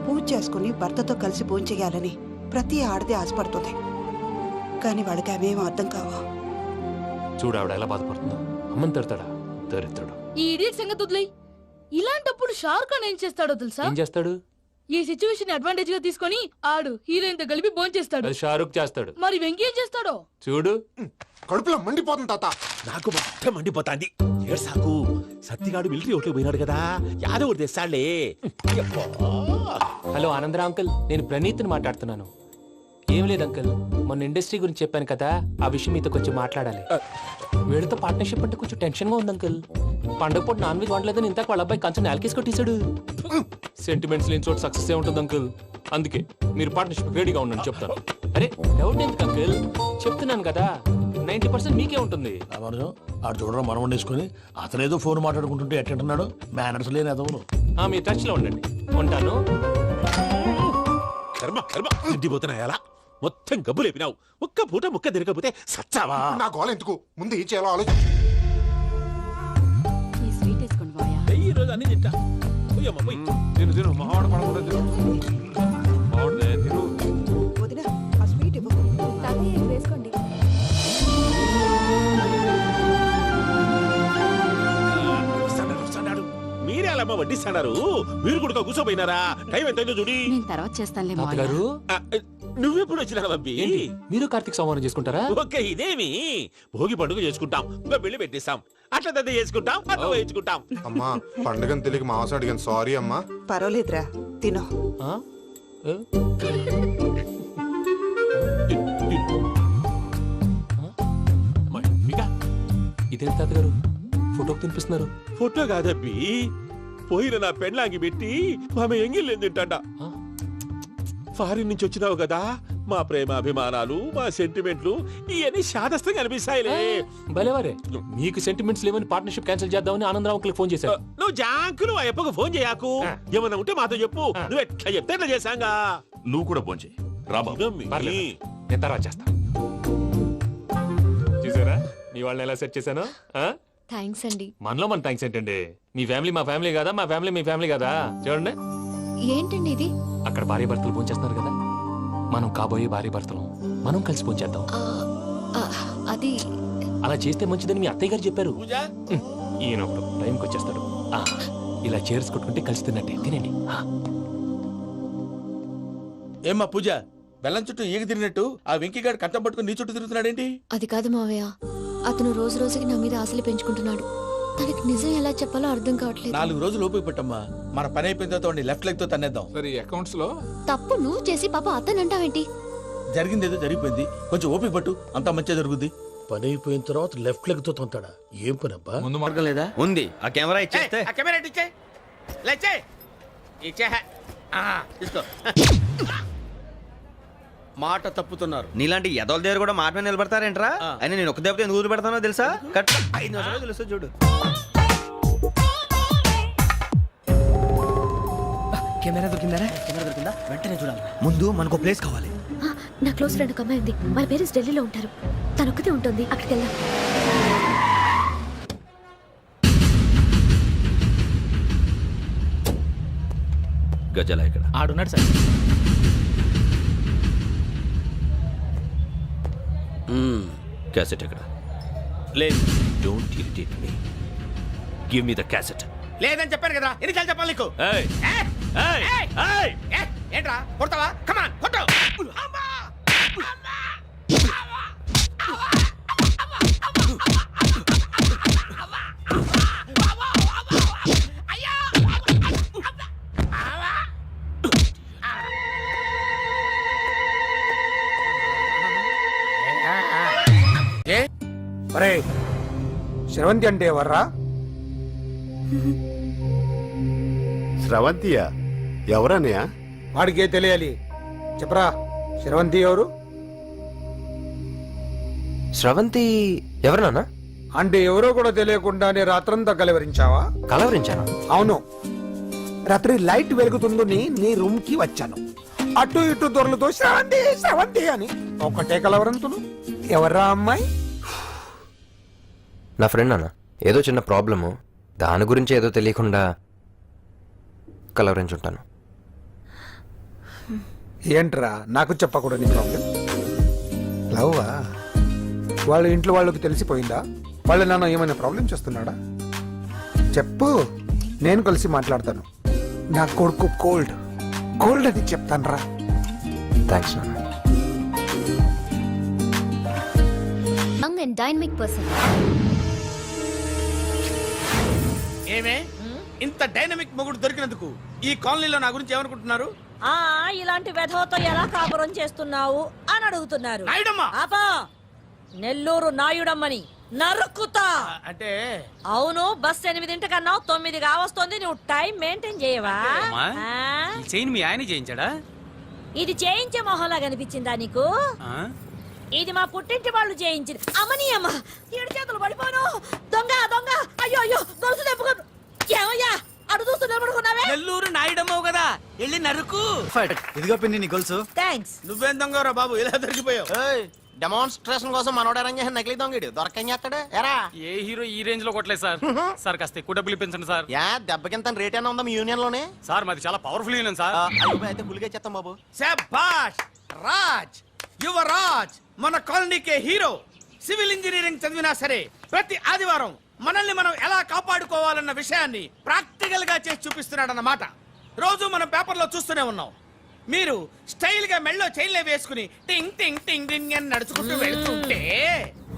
పూజ చేసుకుని భర్తతో కలిసి పూజ చేయాలని ప్రతి ఆడది ఆశపడుతుంది. కానీ వాళ్ళకి అవేం అర్థం కావు. చూడు ఆవిడ ఎలా బాధపడుతుందో. అమ్మని తిడతాడా? దరిద్రుడు. ఈ ఇడియట్ సంగతి వదిలేయ్. ఇలాంటప్పుడు షారుఖ్ ఖాన్ ఏం చేస్తాడో తెలుసా? ఏం చేస్తాడు? ఈ సిచ్యువేషన్ అడ్వాంటేజ్ గా తీసుకొని ఆడు హీరోయిన్ తో కలిపి బోన్ చేస్తాడు. అది షారుఖ్ చేస్తాడు. మరి వెంకీ ఏం చేస్తాడో చూడు. కడుపులో మండిపోతుంది తాత. నాకు మొత్తం మండిపోతాంది. ఏడ్సాకు. సత్తిగాడు మిలిటరీ ఓట్లకు పోయినాడు కదా, యాదవ్ తెస్తాడులే. హలో ఆనందరా అంకుల్, నేను ప్రణీత్ని మాట్లాడుతున్నాను. ఏం లేదు అంకుల్, మొన్న ఇండస్ట్రీ గురించి చెప్పాను కదా, ఆ విషయం మీతో కొంచెం మాట్లాడాలి. వీళ్ళతో పార్ట్నర్షిప్ అంటే కొంచెం టెన్షన్ గా ఉంది అంకుల్. పండగ పూట నాన్ వెజ్ వండలేదని ఇంతకు వాళ్ళ అబ్బాయి కంచెం నేలకేసి కొట్టేశాడు. సెంటిమెంట్స్ లేని చోట సక్సెస్ ఏ ఉంటుంది అంకుల్. అందుకే మీరు పార్ట్నర్షిప్ రెడీగా ఉండండి చెప్తాను. అరే డౌట్ ఎందుకు అంకుల్, చెప్తున్నాను కదా 90% మీకే ఉంటుంది. ఆడు చూడడం మనం వండేసుకుని అతనేదో ఫోన్ మాట్లాడుకుంటుంటే ఎట్టంటున్నాడు. మేనర్స్ లేని అదవును. మీ టచ్ లో ఉండండి. ఉంటాను. కర్మ కర్మ తిండిపోతున్నా ఎలా మొత్తం గబ్బు లేపినావు. ఒక్క పూట ముక్క తిరగకపోతే సచ్చావా? నా గోల ఎందుకు, ముందు ఏం చేయాలో ఆలోచించు. ఈ రోజు అన్ని తింటా. తిను తిను మావాడు పడకుండా తిను. మావాడు తిను. వదిన ఆ స్వీట్ ఇవ్వు. వేసుకోండి. మీరే అలా వడ్డిస్తాడారు. మీరు కూడా కూర్చోపోయినారా? టైం ఎంతైందో చూడి. నేను తర్వాత చేస్తానులే తాతగారు, నువ్వెప్పుడు వచ్చినా బంబి? మీరు కార్తీక సంహారం చేసుకుంటారా? ఓకే, ఇదేమి భోగి పండుగ చేసుకుంటాం, ఇంకా పెళ్లి పెట్టిస్తాం, అట్లా దద్ద చేసుకుంటాం, అట్లా వేయించుకుంటాం. అమ్మా పండుగని తెలియక మాసం అడిగాను, సారీ అమ్మా. పర్వాలేదురా, తినో. ఇదేంటి తాతగారు ఫోటోకి తినిపిస్తున్నారు? ఫోటో కాదబ్బి, పోయిన నా పెళ్ళాంగి పెట్టి ఆమె ఎంగిల్లేం తింటాడ. ఫారిన్ నుంచి వచ్చినావు కదా, మా ప్రేమ అభిమానాలు, మా సెంటిమెంట్లు ఇవన్నీ శాదస్తంగా అనిపిస్తాయిలే. భలేవారే, మీకు సెంటిమెంట్స్ లేవని పార్ట్నర్షిప్ క్యాన్సిల్ చేద్దామని ఆనందరావు అంకుల్ ఫోన్ చేశారు. నువ్వు జాంకులు ఆ ఎప్పకు ఫోన్ చేయకు. ఏమన్నా ఉంటే మాతో చెప్పు. నువ్వు ఎట్లా చెప్తే ఎట్లా చేశాంగా. నువ్వు కూడా ఫోన్ చేయి. రాబా నేను తర్వాత చేస్తా. చూసారా మీ వాళ్ళని ఎలా సెట్ చేశాను? థ్యాంక్స్ అండి. మనలో మన థ్యాంక్స్ ఏంటండి? మీ ఫ్యామిలీ మా ఫ్యామిలీ కదా, మా ఫ్యామిలీ మీ ఫ్యామిలీ కదా. చూడండి, ఏంటండి ఇది? అక్కడ భార్య భర్తలు పోంచేస్తున్నారు కదా, మనం కాబోయే భార్య భర్తలు మనం కలిసి పోంచేద్దాం. అది అలా చేస్తే మంచిదని మీ అత్తయ్య గారు చెప్పారు. ఈయన ఒకడు టైంకి వచ్చేస్తాడు. ఇలా చేర్స్ కొట్టుకుంటే కలిసి తిన్నట్టే. తినండి. ఏమ్మా పూజ, బెల్లం చుట్టూ ఈగ తిరిగినట్టు ఆ వెంకీగాడు కంటం పట్టుకుని నీ చుట్టూ తిరుగుతున్నాడేంటి? అది కాదు మావయ్య, అతను రోజు రోజుకి నా మీద ఆశలు పెంచుకుంటున్నాడు. తనకి నిజం ఎలా చెప్పాలో అర్థం కావట్లేదు. 4 రోజులు ఓపిక పట్టమ్మా, మన పని అయిపోయిన తర్వాత లెఫ్ట్ లెగ్ తో తన్నేద్దాం. సరే అకౌంట్స్ లో తప్పు నువ్వు చేసి పాప అతను అంటావేంటి? జరిగింది ఏదో జరిగిపోయింది, కొంచెం ఓపిక పట్టు, అంతా మంచిగా జరుగుద్ది. పని అయిపోయిన తర్వాత లెఫ్ట్ లెగ్ తో తొంతాడా? ఏం పని అబ్బా? ముందు మార్గం లేదా? ఉంది. ఆ కెమెరా ఇచ్చేస్తే కెమెరా ఇచ్చే. తీసుకో. మాట తప్పుతున్నారు. నీలాంటి ఎదల దగ్గర కూడా మాట మీద నిలబడతారేంట్రా? అని నేను ఒక దెబ్బతో ఎందుకు వదిలి పెడతానో తెలుసా? కరెక్ట్ 5 నిమిషాలు తెలుసు చూడు. కెమెరా దొరికిందా? వెంటనే చూడాలి. ముందు మనకు ప్లేస్ కావాలి. నా క్లోజ్ ఫ్రెండ్ ఒక అమ్మాయి ఉంది. వాళ్ళ పేరెంట్స్ ఢిల్లీలో ఉంటారు. తనొక్కతే ఉంటుంది. అక్కడికి వెళ్దాం. గజాల ఇక్కడ ఆడున్నాడు సార్. క్యాసెట్ ఎక్కడ? లేదు. Don't irritate me. Give me the cassette. లేదని చెప్పాను కదా, ఎన్నిసార్లు చెప్పాలి నీకు? ఏయ్ ఏయ్ ఏయ్ ఏంట్రా కొడతావా? కమాన్ కొట్టు. అరే శ్రవంతి అంటే ఎవర్రా? స్రవంతియా? ఎవరన్నయ్యా? వాడికే తెలియాలి. చెప్పరా, శ్రవంతి ఎవరు? స్రవంతి ఎవరు నాన్న? అంటే ఎవరో కూడా తెలియకుండానే రాత్రంతా కలవరించావా? కలవరించాను. అవును, రాత్రి లైట్ వెలుగుతుందని నీ రూమ్ కి వచ్చాను. అటు ఇటు దొరలతో శ్రవంతి శ్రవంతి అని ఒకటే కలవరంతులు. ఎవర్రా అమ్మాయి? నా ఫ్రెండ్ అన్న, ఏదో చిన్న ప్రాబ్లము, దాని గురించి ఏదో తెలియకుండా కలవరించుంటాను. ఏంట్రా నాకు చెప్పకూడదు నీ ప్రాబ్లం? లవ్వా? వాళ్ళ ఇంట్లో వాళ్ళకి తెలిసిపోయిందా? వాళ్ళ నాన్న ఏమైనా ప్రాబ్లం చేస్తున్నాడా? చెప్పు, నేను కలిసి మాట్లాడతాను. నా కొడుకు కోల్డ్ అని చెప్తాను రా. థ్యాంక్స్ నాన్న. Young and dynamic person. ఏమే ఇంత డైనమిక్ మొగుడు దొరికినందుకు ఈ కాలనీలో నా గురించి ఏమనుకుంటున్నారు? ఇలాంటి వెధవతో ఎలా కాపురం చేస్తున్నావు అని అడుగుతున్నారు. నాయుడమ్మ! ఆపా! నెల్లూరు నాయుడమ్మని నరుక్కుతా. అంటే అవును, బస్ 8:00 9 కావస్తుంది. నువ్వు టైం మెయింటైన్ చేయవా? చైన్ మీ ఆయన చేయించాడా? ఇది చేయించే మొహంలా కనిపించిందా నీకు? ఇది మా పుట్టింటి వాళ్ళు చేయించింది. అమ్మని అమ్మ, 7 చేతులు పడిపోను. దొంగ దొంగ! అయ్యో అయ్యో, గొలుసు తెప్పుకో. ఏమయ్యా అడు చూస్తూ నిలబడుకున్నావే? నెల్లూరు నాయుడమ్మవు కదా, వెళ్ళి నరుకు. ఇదిగో పిన్ని నీ గొలుసు. థ్యాంక్స్. నువ్వేం దొంగరా బాబు, ఇలా దొరికిపోయావు? డెమాన్స్ట్రేషన్ కోసం మనోడు అరేంజ్ చేసిన నకిలీ దొంగడు దొరకం చేస్తాడు. ఎరా ఏ హీరో ఈ రేంజ్ లో కొట్టలేదు సార్. సార్ కాస్త ఎక్కువ డబ్బులు ఇప్పించండి సార్. యా దెబ్బకింత రేట్ అయినా ఉందా మీ యూనియన్ లోనే? సార్ మాది చాలా పవర్ఫుల్ యూనియన్ సార్. అయితే గులిగా చేస్తాం బాబు. శభాష్ రాజ్, యువరాజ్, మన కాలనీకే హీరో. సివిల్ ఇంజనీరింగ్ చదివినా సరే ప్రతి ఆదివారం మనల్ని మనం ఎలా కాపాడుకోవాలన్న విషయాన్ని ప్రాక్టికల్ గా చేసి చూపిస్తున్నాడన్నమాట. రోజు మనం పేపర్లో చూస్తూనే ఉన్నాం. మీరు స్టైల్ గా మెళ్ళో చైన్లే వేసుకుని టింగ్ టింగ్ టింగ్ టింగ్ అని నడుచుకుంటూ వెళ్తుంటే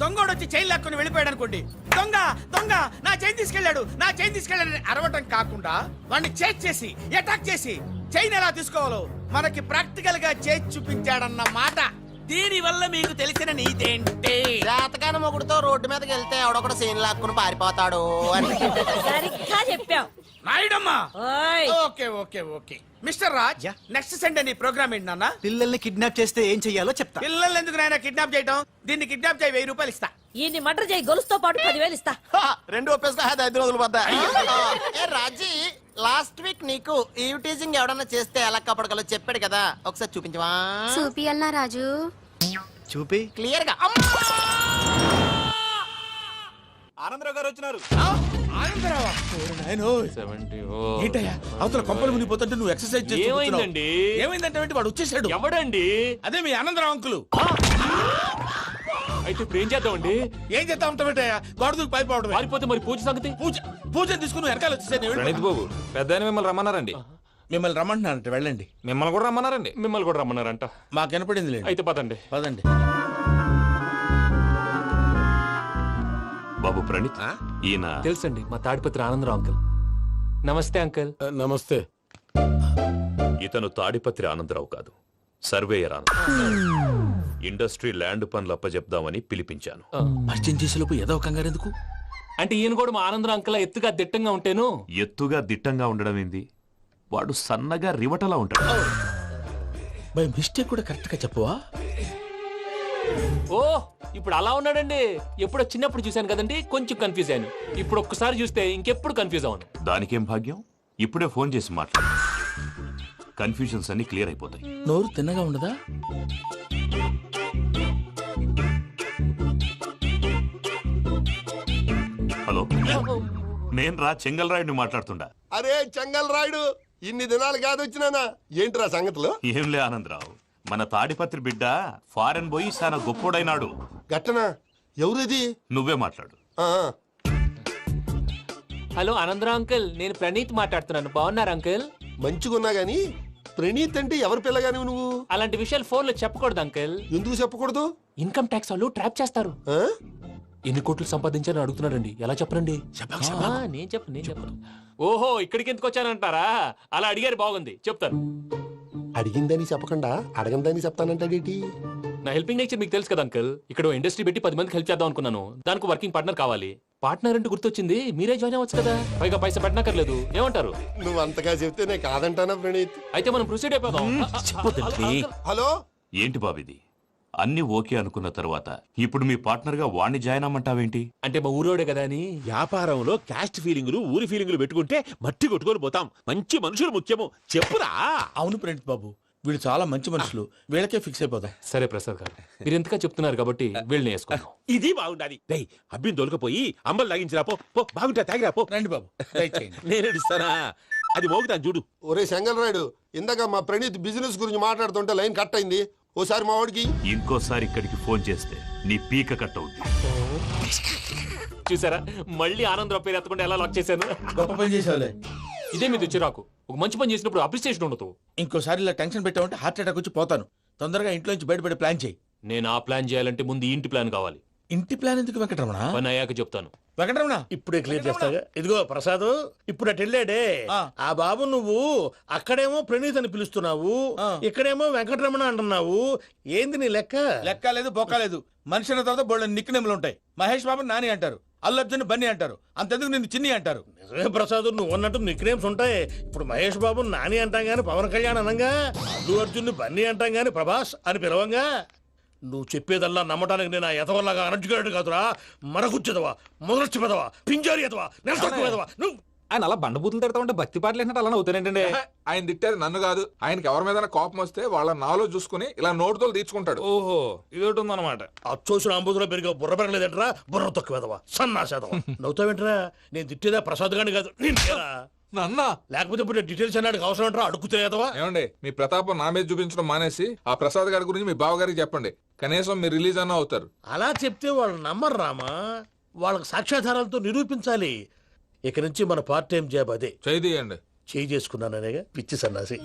దొంగోడు వచ్చి చైన్ లాక్కుని వెళ్ళిపోయాడు అనుకోండి. దొంగ దొంగ నా చైన్ తీసుకెళ్ళాడు, నా చైన్ తీసుకెళ్ళాడని అరవటం కాకుండా వాడిని చేజ్ చేసి అటాక్ చేసి చైన్ ఎలా తీసుకోవాలో మనకి ప్రాక్టికల్ గా చేసి చూపించాడన్న మాట. దీని వల్ల మీకు తెలిసిన నీతేంటి? జాతకాన మొగుడుతో రోడ్డు మీదకి వెళ్తే ఎవడొకడు సీన్ లాక్కుని పారిపోతాడు అని. సరిగ్గా చెప్పావు నాయుడమ్మా. ఓయ్. Okay okay okay mister Raj, next Sunday నీ ప్రోగ్రామ్ ఏంటి నాన్న? పిల్లల్ని కిడ్నాప్ చేస్తే ఏం చెయ్యాలో చెప్తా. పిల్లల్ని ఎందుకు నాయన కిడ్నాప్ చేయటం? దీన్ని కిడ్నాప్ చేయి, 1000 రూపాయలు ఇస్తా. ఈయన్ని మటర్ చేయి, గొలుసుతో పాటు 10,000 ఇస్తా. 2 ఒప్పేసుకో, 5 రోజులు పడ్డా. ఏ రాజీ, లాస్ట్ వీక్ నీకు ఈవ్ టీజింగ్ ఎవడన్నా చేస్తే ఎలా కాపాడగలో చెప్పాడు కదా, ఒకసారి చూపించవా? చూపియల్నా రాజు? చూపి. క్లియర్ గా. ఆనందరావు గారు వచ్చినారు. ఆనందరావా? ఏంటయ్యా అవతల కొంపలు మునిగిపోతుంటే నువ్వు ఎక్సర్సైజ్ చేస్తూ ఏమైందండి? ఏమైందంటే వాడు వచ్చేసాడు. ఎవడండి? అదే మీ ఆనందరావు అంకులు. అయితే ఇప్పుడు ఏం చేద్దామండి? ఏం చేస్తా ఉంటావేటయ్యా, గొడవకు పైపోవడం. పారిపోతే మరి పూజ సంగతి? పూజ తీసుకుని వెనకాల వచ్చేసాను. ప్రణీత్ బాబు, పెద్ద మిమ్మల్ని రమ్మన్నారండి. మిమ్మల్ని రమ్మంటున్నారంట, వెళ్ళండి. మిమ్మల్ని కూడా రమ్మన్నారండి. మిమ్మల్ని కూడా రమ్మన్నారంట. మాకు వినపడింది లేదు. అయితే పదండి. పదండి. బాబు ప్రణీత్, ఈయన తెలుసండి, మా తాడిపత్రి ఆనందరావు అంకుల్. నమస్తే అంకుల్. నమస్తే. ఇతను తాడిపత్రి ఆనందరావు కాదు, సర్వేయర్ ఆనందరావు. ఇండస్ట్రీ ల్యాండ్ పనులు అప్పజెప్దామని పిలిపించాను. పరిచయం చేసేలోపు ఏదో కంగారు ఎందుకు? అంటే ఈయన కూడా మా ఆనందరావు అంకుల్ ఎత్తుగా దిట్టంగా ఉంటేను. ఎత్తుగా దిట్టంగా ఉండడం ఏంది? వాడు సన్నగా రివటలా ఉంటాడు. బై మిస్టేక్ కూడా కరెక్ట్ గా చెప్పవా? ఓ ఇప్పుడు అలా ఉన్నాడండి. ఎప్పుడో చిన్నప్పుడు చూశాను కదండి, కొంచెం కన్ఫ్యూజ్ అయ్యాను. ఇప్పుడు ఒక్కసారి చూస్తే ఇంకెప్పుడు కన్ఫ్యూజ్ అవును. దానికేం భాగ్యం, ఇప్పుడే ఫోన్ చేసి మాట్లాడు. కన్ఫ్యూజన్స్ అన్ని క్లియర్ అయిపోతాయి. నోరు తిన్నగా ఉండదా? హలో, నేను రా చెంగల్రాయుడిని మాట్లాడుతుండా. అరే చెంగల్ రాయుడు, ఇన్ని దినాలు కాదు వచ్చినానా? ఏంట్రా సంగతులు? ఏంలే ఆనందరావు, మన తాడిపత్రి బిడ్డ ఫారెన్ పోయి చాలా గొప్పోడైనాడు. గట్టనా? ఎవరిది? నువ్వే మాట్లాడు. ఆ, హలో ఆనందరావు అంకుల్, నేను ప్రణీత్ మాట్లాడుతున్నాను. బాగున్నారు అంకుల్? మంచిగున్నా గాని ప్రణీత్ అంటే ఎవరి పిల్లగాని నువ్వు? అలాంటి విషయాలు ఫోన్ లో చెప్పకూడదు అంకుల్. ఎందుకు చెప్పకూడదు? ఇన్కమ్ ట్యాక్స్ వాళ్ళు ట్రాప్ చేస్తారు. ఆ? ఎన్ని కోట్లు సంపాదించాలని అడుగుతున్నారండి. ఎలా చెప్పరండి? నేను చెప్పను. ఓహో, ఇక్కడికి ఎందుకు వచ్చానంటారా? అలా అడిగారు, బాగుంది, చెప్తాను. అడిగిందని చెప్పకుండా అడగందని చెప్తానంటాడేటి? నా హెల్పింగ్ నేచర్ మీకు తెలుసు కదా అంకుల్. ఇక్కడ ఇండస్ట్రీ పెట్టి 10 మందికి హెల్ప్ చేద్దాం అనుకున్నాను. దానికి వర్కింగ్ పార్ట్నర్ కావాలి. పార్ట్నర్ అంటే గుర్తొచ్చింది, మీరే జాయిన్ అవ్వచ్చు కదా. పైగా పైసా పెట్టనక్కర్లేదు. ఏమంటారు? నువ్వు అంతగా చెప్తేనే కాదంటానా ప్రణీత్? అయితే మనం ప్రొసీడ్ అయిపోదాం. హలో, ఏంటి బాబిది? అన్ని ఓకే అనుకున్న తర్వాత ఇప్పుడు మీ పార్ట్నర్ గా వాణ్ణి జాయిన్ అమ్మంటావేంటి? అంటే మా ఊరోడే కదా అని. వ్యాపారంలో క్యాస్ట్ ఫీలింగులు ఊరి ఫీలింగులు పెట్టుకుంటే మట్టి కొట్టుకొని పోతాం. మంచి మనుషులు ముఖ్యము. చెప్పురా. అవును ప్రణీత్ బాబు, వీళ్ళు చాలా మంచి మనుషులు. వీళ్ళకే ఫిక్స్ అయిపోదాం. సరే ప్రసాద్ గారు, మీరు ఎంతగా చెప్తున్నారు కాబట్టి వీళ్ళని వేసుకున్నాం. ఇది బాగుండాలి. డై అబ్బిని తోలుకపోయి అంబలు తాగించిరా పో. పో బాగుంటా, తాగిరా పో. రండి బాబు, దయచేయండి. నేను ఇస్తానా? అది మోగుతాను చూడు. ఒరే చెంగల్ రాయుడు, ఇందాక మా ప్రణీత్ బిజినెస్ గురించి మాట్లాడుతుంటే లైన్ కట్ అయింది. ఓసారి మా వాడికి ఇంకోసారి ఇక్కడికి ఫోన్ చేస్తే నీ పీక కట్ అవుద్ది. చూసారా, మళ్ళీ ఆనందరావు పేరు ఎత్తకుండా ఎలా లాక్ చేశాను. గొప్ప పని చేసేవాళ్ళే. ఇదే మీద చిరాకు. ఒక మంచి పని చేసినప్పుడు అప్రిసియేషన్ ఉండదు. ఇంకోసారి ఇలా టెన్షన్ పెట్టామంటే హార్ట్ అటాక్ వచ్చి పోతాను. తొందరగా ఇంట్లో నుంచి బయటపడే ప్లాన్ చేయి. నేను ఆ ప్లాన్ చేయాలంటే ముందు ఈ ఇంటి ప్లాన్ కావాలి. ఇంటి ప్లాన్ ఎందుకు వెంకటరమణ? పని అయ్యాక చెప్తాను. వెంకటరమణ ఇప్పుడే క్లియర్ చేస్తాగా. ఇదిగో ప్రసాద్, ఇప్పుడు అటు వెళ్ళాడే ఆ బాబు, నువ్వు అక్కడేమో ప్రణీత్ అని పిలుస్తున్నావు, ఇక్కడేమో వెంకటరమణ అంటున్నావు. ఏంది నీ లెక్క? లెక్క లేదు, బొక్క లేదు. మనిషి అన్న తర్వాత బోళ్ళ నిక్ నేమ్లు ఉంటాయి. మహేష్ బాబు నాని అంటారు, అల్లు అర్జున్ బన్నీ అంటారు, అంతెందుకు నిన్ను చిన్ని అంటారు. నిజమే ప్రసాద్, నువ్వు అన్నట్టు నిక్ నేమ్స్ ఉంటాయి. ఇప్పుడు మహేష్ బాబు నాని అంటాం గాని పవన్ కళ్యాణ్ అనంగా, అల్లు అర్జున్ బన్నీ అంటాం గాని ప్రభాస్ అని పిలవంగా. నువ్వు చెప్పేదల్లా నమ్మటానికి నేను ఎతవల్లాగా అనర్జుకేటెడ్ కాదురా. మరగుచ్చదవా, మొదలచ్చి పెదవా, పింజారి ఎదవా, నెలసొక్కు పెదవా. నువ్వు ఆయన అలా బండబూతులు తిడతా ఉంటే భక్తి పాటలు ఏంటంటే అలా అవుతానంటే. ఆయన తిట్టేది నన్ను కాదు. ఆయనకి ఎవరి మీద కోపం వస్తే వాళ్ళ నాలో చూసుకుని ఇలా నోటుతో తీర్చుకుంటాడు. ఓహో, ఇదొకటి ఉందన్నమాట. అచ్చోసిన అంబుధులో పెరిగే బుర్ర పెరగలేదంటరా. బుర్ర తొక్కువేదవా, సన్నాసేదవా. నవ్వుతావేంట్రా? నేను తిట్టేదా ప్రసాద్ గాని కాదు, నిన్నేరా. నన్నా? లేకపోతే ఇప్పుడు డీటెయిల్స్ అన్నాడు అవసరం అంటారా? అడుగుతాయేదవా. ఏమండి, మీ ప్రతాపం నా మీద చూపించడం మానేసి ఆ ప్రసాద్ గారి గురించి మీ బావగారికి చెప్పండి. కనీసం మీరు రిలీజ్ అన్న అవుతారు. అలా చెప్తే వాళ్ళు నమ్మరు రామా. వాళ్ళకి సాక్ష్యాధారాలతో నిరూపించాలి. ఇక నుంచి మన పార్ట్ టైం జాబ్ అదే. చేయండి. చేయి చేసుకున్నాననేగా పిచ్చి సన్నాసి.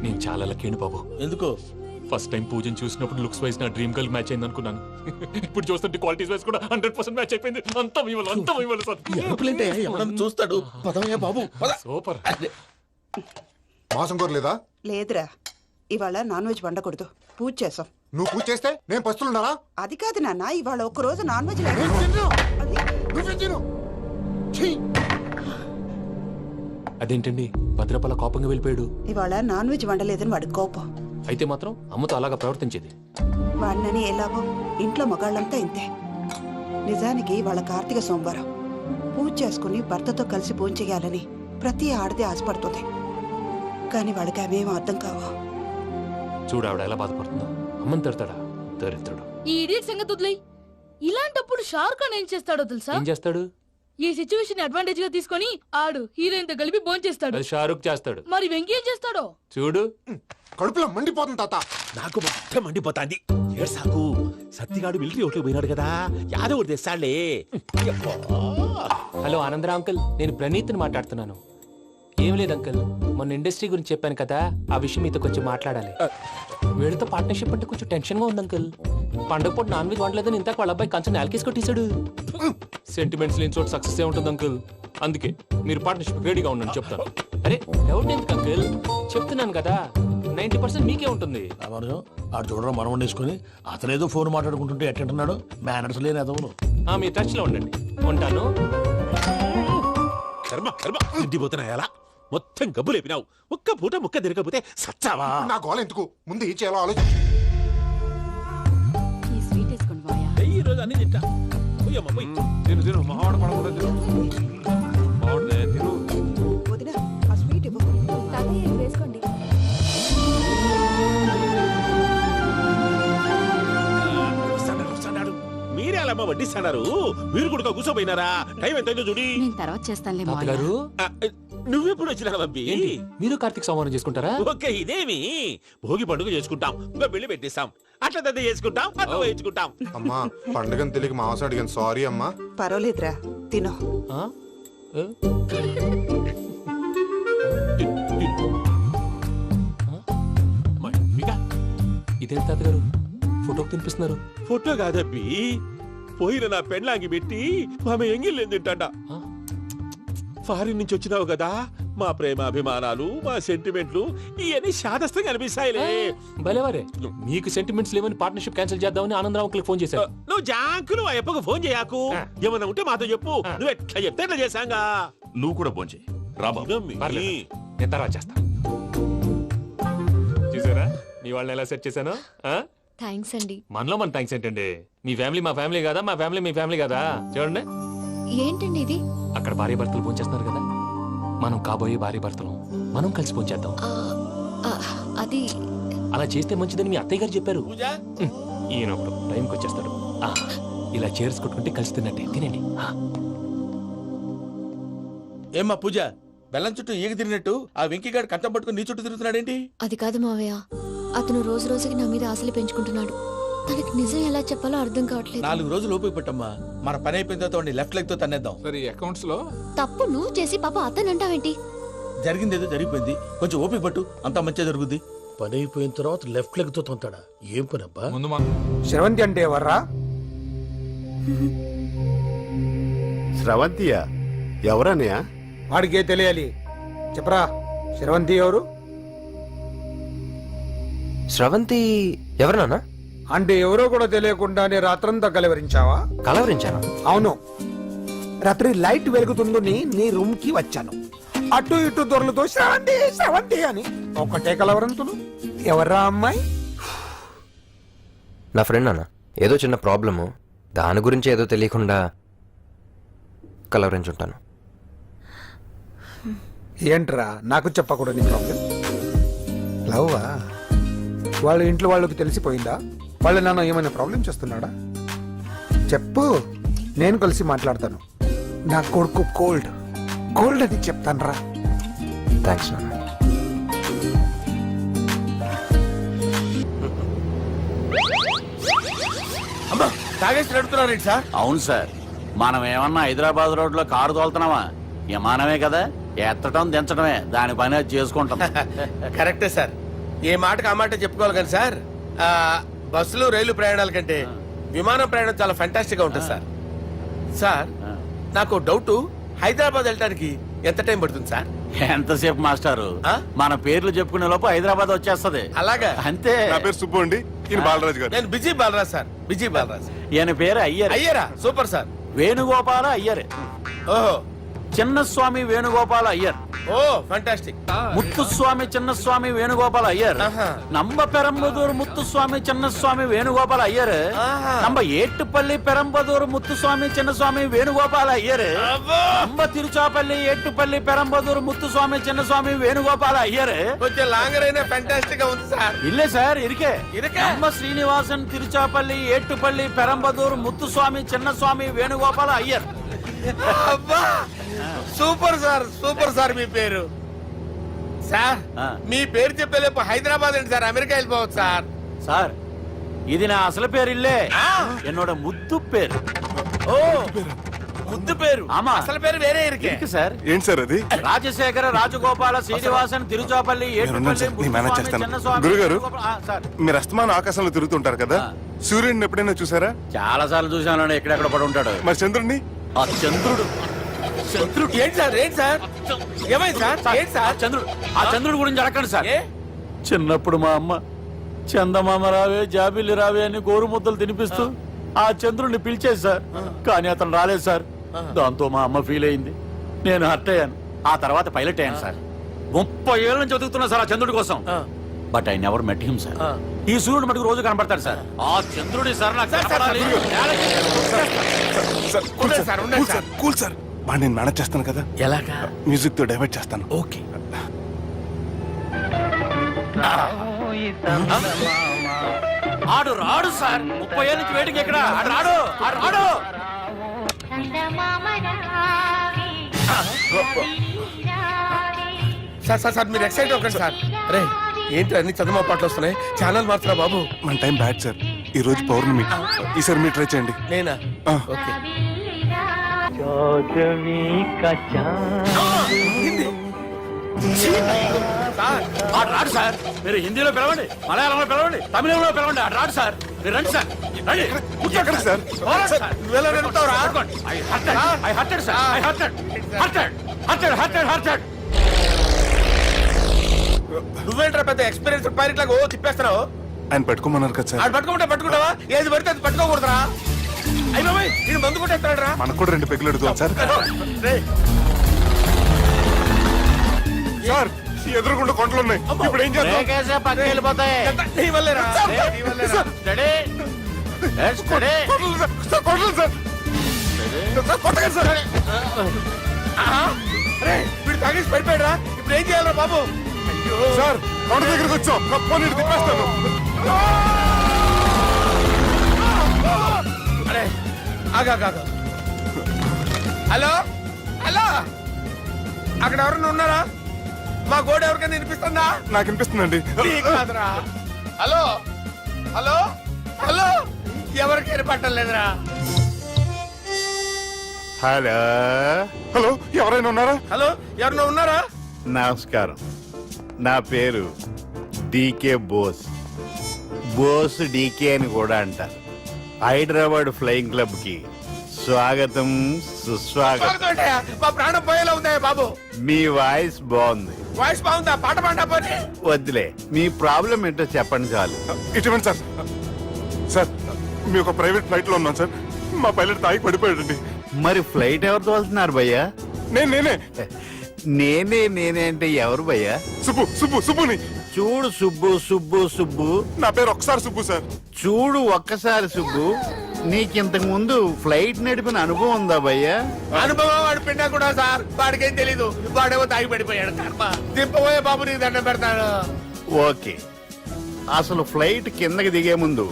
నేను చాలా లక్కీ బాబు. ఎందుకు? ఫస్ట్ టైం పూజను చూసినప్పుడు లుక్స్ వైజ్ నా డ్రీమ్ గర్ల్ మ్యాచ్ అయింది అనుకున్నాను. ఇప్పుడు చూస్తుంటే క్వాలిటీస్ వైజ్ కూడా 100% మ్యాచ్ అయిపోయింది. అంతా మీ వల్ల సార్. ఎవడన్నా చూస్తాడు. పదవయ్యా బాబు, పద. సూపర్. మాసం కోరలేదా? లేదురా, ఇవాళ నాన్ వెజ్ వండకూడదు. పూజ చేసాం. నువ్వు పూజ చేస్తే నేను పస్తులున్నానా? అది కాదు నాన్న, ఇవాళ ఒక్క రోజు నాన్ వెజ్ అదేంటండి భద్రపల కోపంగా వెళ్ళిపోయాడు? ఇవాళ నాన్ వెజ్ వండలేదని వాడి కోపం. అయితే మాత్రం అమ్మతో అలాగా ప్రవర్తించేది. వాడినని ఎలాగో ఇంట్లో మగాళ్ళంతా ఇంతే. నిజానికి వాళ్ళ కార్తీక సోమవారం పూజ చేసుకుని భర్తతో కలిసి పూజ చేయాలని ప్రతి ఆడది ఆశపడుతుంది. కానీ వాళ్ళకి అవేం అర్థం కావు. చూడు ఆవిడ ఎలా బాధపడుతుందో. అమ్మని తిడతాడా దరిద్రుడు. ఈ ఇడియట్ సంగతి వదిలేయ్. ఇలాంటప్పుడు షారుఖ్ ఖాన్ ఏం చేస్తాడో తెలుసా? ఏం చేస్తాడు? ఈ సిచ్యువేషన్ అడ్వాంటేజ్ గా తీసుకొని ఆడు హీరోయిన్ తో కలిపి బోన్ చేస్తాడు. అది షారుఖ్ చేస్తాడు. మరి వెంకీ ఏం చేస్తాడో చూడు. కడుపులో మండిపోతుంది తాత. నాకు మొత్తం మండిపోతాంది. ఏడ్సాకు, సత్తిగాడు మిలిటరీ ఓట్లకు పోయినాడు కదా, యాదవ్ తెస్తాడులే. హలో ఆనందరా అంకుల్, నేను ప్రణీత్ని మాట్లాడుతున్నాను. ఏ ఏం లేదు అంకుల్ మొన్న ఇండస్ట్రీ గురించి చెప్పాను కదా ఆ విషయం మీతో కొంచెం మాట్లాడాలి వీళ్ళతో పార్ట్నర్షిప్ అంటే కొంచెం టెన్షన్ గా ఉంది అంకుల్ పండగ పూట నాన్ వెజ్ వండలేదని ఇంతకు వాళ్ళ అబ్బాయి కంచెం నేలకేసి కొట్టేశాడు సెంటిమెంట్స్ లేని చోట సక్సెస్ ఏ ఉంటుంది అంకుల్ అందుకే మీరు పార్ట్నర్షిప్ రెడీగా ఉండండి చెప్తాను అరే డౌట్ ఎందుకు అంకుల్ చెప్తున్నాను కదా 90% మీకే ఉంటుంది రామానుజం ఆడు చూడడం మనం వండేసుకుని అతనేదో ఫోన్ మాట్లాడుకుంటుంటే ఎట్టంటున్నాడు మేనర్స్ లేని అదవును మీ టచ్ లో ఉండండి ఉంటాను కర్మ కర్మ ఇంటిపోతున్నా ఎలా మొత్తం గబ్బు లేపినావు ఒక్క పూట ముక్క తిరగకపోతే సచ్చావా నా గోల ఎందుకు ముందు ఏం చేయాలో ఆలోచించు. ఈ స్వీట్ వేసుకోండి మాయా. ఈ రోజు అన్ని తింటా పోయమ్మ పోయి తిను తిను మావాడు పడకుండా తిను మావాడిదే తిను వదిన ఆ స్వీట్ ఇవ్వు. తాతయ్య ఇది వేసుకోండి. వస్తాడు మీరే అలా అమ్మ వడ్డిస్తాడారు మీరు కూడా కూర్చోపోయినారా టైం ఎంతైందో చూడి నేను తర్వాత చేస్తానులే మాయా. తాతగారు ఆ, నువ్వెప్పుడు వచ్చినా బంబి ఏంటి మీరు కార్తీక్ సంహారం చేసుకుంటారా ఓకే ఇదేమి భోగి పండుగ చేసుకుంటాం ఇంకా బిల్లు పెట్టిస్తాం అట్లా దద్ద చేసుకుంటాం అట్లా వేయించుకుంటాం అమ్మా పండుగని తెలియక మాంసం అడిగాను సారీ అమ్మా. పర్వాలేదురా తినో. ఆ? ఏ? ఇదేంటి తాతగారు ఫోటోకి తినిపిస్తున్నారు ఫోటో కాదబ్బి పోయిన నా పెళ్ళాంగి పెట్టి ఆమె ఎంగిల్లేం తింటాడ ఫారిన్ నుంచి వచ్చినావు కదా మా ప్రేమ అభిమానాలు మా సెంటిమెంట్లు ఇవన్నీ శాదస్తంగా అనిపిస్తాయిలే భలేవారే మీకు సెంటిమెంట్స్ లేవని పార్ట్నర్షిప్ క్యాన్సిల్ చేద్దామని ఆనందరావు అంకుల్కి ఫోన్ చేశారు నువ్వు జాంకులు ఆ అప్పకు ఫోన్ చేయకు ఏమన్నా ఉంటే మాతో చెప్పు నువ్వు ఎట్లా చెప్తే ఎట్లా చేశాంగా నువ్వు కూడా ఫోన్ చేయి రాబా పర్లేదు. నేను తర్వాత చేస్తా చూసారా మీ వాళ్ళని ఎలా సెట్ చేశాను ఆ? థ్యాంక్స్ అండి. మనలో మన థ్యాంక్స్ ఏంటండి మీ ఫ్యామిలీ మా ఫ్యామిలీ కదా మా ఫ్యామిలీ మీ ఫ్యామిలీ కదా చూడండి ఏంటండి ఇది? అక్కడ భార్య భర్తలు పోంచేస్తున్నారు కదా మనం కాబోయే భార్య భర్తలు మనం కలిసి పోంచేద్దాం ఆ, ఆ, అది అలా చేస్తే మంచిదని మీ అత్తయ్య గారు చెప్పారు ఈయనప్పుడు టైంకి వచ్చేస్తాడు ఆ, ఇలా చేర్స్ కొట్టుకుంటే కలిసి తిన్నట్టే తినండి ఆ. ఏమ్మా పూజ బెల్లం చుట్టూ ఈగ తిరిగినట్టు ఆ వెంకీగాడు కంచం పట్టుకుని నీ చుట్టూ తిరుగుతున్నాడేంటి అది కాదు మావయ్య. అతను రోజు రోజుకి నా మీద ఆశలు పెంచుకుంటున్నాడు. తనకి నిజం ఎలా చెప్పాలో అర్థం కావట్లేదు. 4 రోజులు ఓపిక పట్టమ్మా మన పని అయిపోయిన తర్వాత లెఫ్ట్ లెగ్ తో తన్నేద్దాం సరే అకౌంట్స్ లో తప్పు నువ్వు చేసి పాప అతను అంటావేంటి? జరిగింది ఏదో జరిగిపోయింది కొంచెం ఓపిక పట్టు అంతా మంచిగా జరుగుద్ది పని అయిపోయిన తర్వాత లెఫ్ట్ లెగ్ తో తొంతాడా ఏం పని అబ్బా ముందు మనం శ్రవంతి అంటే ఎవర్రా? స్రవంతియా ఎవరన్నయ్యా వాడికే తెలియాలి. చెప్పరా శ్రవంతి ఎవరు? స్రవంతి ఎవరు నాన్న? అంటే ఎవరో కూడా తెలియకుండానే రాత్రంతా కలవరించావా? కలవరించాను. అవును, రాత్రి లైట్ వెలుగుతుందని నీ రూమ్ కి వచ్చాను. అటు ఇటు దొరలతో శ్రవంతి శ్రవంతి అని ఒకటే కలవరంతులు. ఎవర్రా అమ్మాయి? నా ఫ్రెండ్ నాన్న, ఏదో చిన్న ప్రాబ్లము, దాని గురించి ఏదో తెలియకుండా కలవరించుంటాను. ఏంట్రా నాకు చెప్పకూడదు నీ ప్రాబ్లం? లవ్వా? వాళ్ళ ఇంట్లో వాళ్ళకి తెలిసిపోయిందా? వాళ్ళ నాన్న ఏమైనా ప్రాబ్లం చేస్తున్నాడా? చెప్పు, నేను కలిసి మాట్లాడతాను. నా కొడుకు కోల్డ్ కోల్డ్ అని చెప్తాను రా. థ్యాంక్స్ నాన్న. అమ్మా తాగేసి నడుపుతున్నారేంటి సార్? అవును సార్ మనం ఏమన్నా హైదరాబాద్ రోడ్ లో కారు తోలుతున్నామా విమానమే కదా ఎత్తటం దించడమే దాని పని అది చేసుకుంటాం కరెక్టే సార్ ఏ మాటకు ఆ మాట చెప్పుకోవాలి కానీ సార్ బస్సులు రైలు ప్రయాణాల కంటే విమానం ప్రయాణం చాలా ఫంటాస్టిక్ గా ఉంటుంది సార్. సార్ నాకు డౌట్ హైదరాబాద్ వెళ్ళడానికి ఎంత టైం పడుతుంది సార్? ఎంతసేపు మాస్టారు మన పేర్లు చెప్పుకునే లోపు హైదరాబాద్ వచ్చేస్తది. అలాగా? అంతే. నా పేరు సుబ్బు అండి, ఈయన బాలరాజు గారు. నేను busy Balaraj sir, busy Balaraj. ఈయన పేరు అయ్యర్. అయ్యరా? Super sir. వేణుగోపాల అయ్యర్. ఓహో. చిన్నస్వామి వేణుగోపాల అయ్యర్. Oh fantastic. ముత్తుస్వామి చిన్నస్వామి వేణుగోపాల అయ్యర్. நம்ம பெரம்பதூர் முத்துசுவாமி சின்னசுவாமி வேணுகோபால ஐயர். நம்ம ஏட்டுப்பள்ளி பெரம்பதூர் முத்துசுவாமி சின்னசுவாமி வேணுகோபால ஐயர். நம்ம திருச்சாப்பள்ளி ஏட்டுப்பள்ளி பெரம்பதூர் முத்துசுவாமி சின்னசுவாமி வேணுகோபால ஐயர். కొంచెం లాంగర్ అయినా ఫంటాస్టిక్ గా ఉంది సార్. இல்ல சார் இருக்கே. நம்ம ஸ்ரீனிவாசன் திருச்சாப்பள்ளி ஏட்டுப்பள்ளி பெரம்பதூர் முத்துசுவாமி சின்னசுவாமி வேணுகோபால ஐயர். అబ్బా సూపర్ సార్, సూపర్ సార్. మీ పేరు సార్, మీ పేరు చెప్పేలేపు హైదరాబాద్ అండి సార్, అమెరికా వెళ్ళిపోవచ్చు సార్. சார் இது நான் அசல பேர் இல்ல, என்னோட முத்து பேர். ఓ ముద్దు పేరు ఆమా. అసలు పేరు వేరే ఇరికే ఇருக்கு సార్ ఏంటి సార్ అది రాజశేఖర రాజగోపాల శ్రీనివాసన్ తిరుచాపల్లి నేనున్నాను సార్, నేను మేనేజ్ చేస్తాను. గురుగారు మీరు అస్తమానం ఆకాశంలో తిరుగుతుంటారు కదా సూర్యుడిని ఎప్పుడైనా చూసారా? చాలా సార్లు చూసాను ఎక్కడెక్కడ పడి ఉంటాడు మరి చంద్రుడిని? ఆ చంద్రుడు చంద్రుడు ఏంటి సార్ ఏమైంది సార్ ఏంటి సార్ ఆ చంద్రుడు గురించి అడగండి సార్. చిన్నప్పుడు మా అమ్మ చందమామ రావే జాబిల్లి రావే అని గోరు ముద్దలు తినిపిస్తూ ఆ చంద్రుడిని పిలిచేది సార్. కానీ అతను రాలేదు సార్. దాంతో మా అమ్మ ఫీల్ అయింది, నేను హర్ట్ అయ్యాను. ఆ తర్వాత పైలట్ అయ్యాను సార్. 30 ఏళ్ళ నుంచి చదువుతున్నా సార్ ఆ చంద్రుడి కోసం. But I never met him sir. ఈ సూర్యుడు మటుకు రోజు కనపడతాడు సార్. ఆ చంద్రుడి సార్ నాకు కనపడాలి. కూల్ సార్, వాడు నేను మేనేజ్ చేస్తాను కదా. ఎలాగా? మ్యూజిక్ తో డైవర్ట్ చేస్తాను. ఓకే. ఆడు రాడు సార్. 30 ఏళ్ళ నుంచి వేడికి ఎక్కడ రాడు. సార్ మీరు ఎక్సైట్ అవ్వకండి సార్. రే ఏంటి అన్ని చదువు పాటలు వస్తున్నాయి, ఛానల్ మార్చరా బాబు. మన టైం బ్యాడ్ సార్, ఈ రోజు పౌర్ణమి. ఈసారి మీరు ట్రై చేయండి. నేనా? ఆ. ఓకే. ఆడు రాడు సార్. మీరు హిందీలో పిలవండి, మలయాళంలో పిలవండి, తమిళంలో పిలవండి. ఆడు రాడు సార్. మీరు రండి సార్, రండి. కూర్చోకండి సార్. పోరాడు సార్. నువ్వెలా నడుపుతావురా? I hurted, sir. I hurted. నువ్వేంట్రా పెద్ద ఎక్స్పీరియన్స్ పైరెట్ లాగా ఓ తిప్పేస్తున్నావు? ఆయన పట్టుకోమన్నారు కదా సార్. ఆడు పట్టుకుంటావా? ఏది పడితే అది పట్టుకోకూడదురా. అయ్యి బాబాయ్ నేను మందు కొట్టేస్తాడు రా. మనకు కూడా 2 పెగ్గులు అడుగుతాం సార్. సార్ ఎదురుకుండా కొండలు ఉన్నాయి, ఇప్పుడు ఏం చేద్దాం? పక్కకి వెళ్ళిపోతాయి. నీ వల్లేరా? కొండలు సార్. కొట్టకండి సార్. వీడు తాగేసి పడిపోయాడురా. ఇప్పుడు ఏం చేయాలరా బాబు? సార్ కొండ దగ్గరికి వచ్చాం, పోనీ తిప్పేస్తాను. అరే ఆగా. హలో అక్కడ ఎవరన్నా ఉన్నారా? మా గోడ ఎవరికైనా వినిపిస్తుందా? నాకు వినిపిస్తుందండి. నీకు కాదురా. హలో ఎవరికి వినపట్టం లేదురా. హలో ఎవరైనా ఉన్నారా? ఎవరన్నా ఉన్నారా? నమస్కారం, నా పేరు డీకే బోస్. బోస్ డీకే అని కూడా అంటారు. హైదరాబాద్ ఫ్లయింగ్ క్లబ్ కి స్వాగతం సుస్వాగతం. మా ప్రాణం పోయేలా ఉందా బాబు? మీ వాయిస్ బాగుంది. వాయిస్ బాగుందా? పాట పాడా పోనీ. వద్దులే, మీ ప్రాబ్లం ఏంటో చెప్పండి చాలు. ఇటువంటి సార్, సార్ మీ ఒక ప్రైవేట్ ఫ్లైట్ లో ఉన్నాం సార్. మా పైలట్ తాగి పడిపోయాడండి. మరి ఫ్లైట్ ఎవరితో వెళ్తున్నారు భయ్యా? నేనే నేనే అంటే ఎవరు భయ్యా? సుబ్బుని. చూడు సుబ్బు. నా పేరు ఒకసారి సుబ్బు సార్. చూడు ఒక్కసారి సుబ్బు, నీకింతకు ముందు ఫ్లైట్ నడిపిన అనుభవం ఉందా భయ్యా? అనుభవం వాడు పిండా కూడా సార్. వాడికేం తెలీదు, వాడేమో తాగి పడిపోయాడు. కర్మ దింపబోయే బాబు నీకు దండం పెడతాను. ఓకే, అసలు ఫ్లైట్ కిందకి దిగే ముందు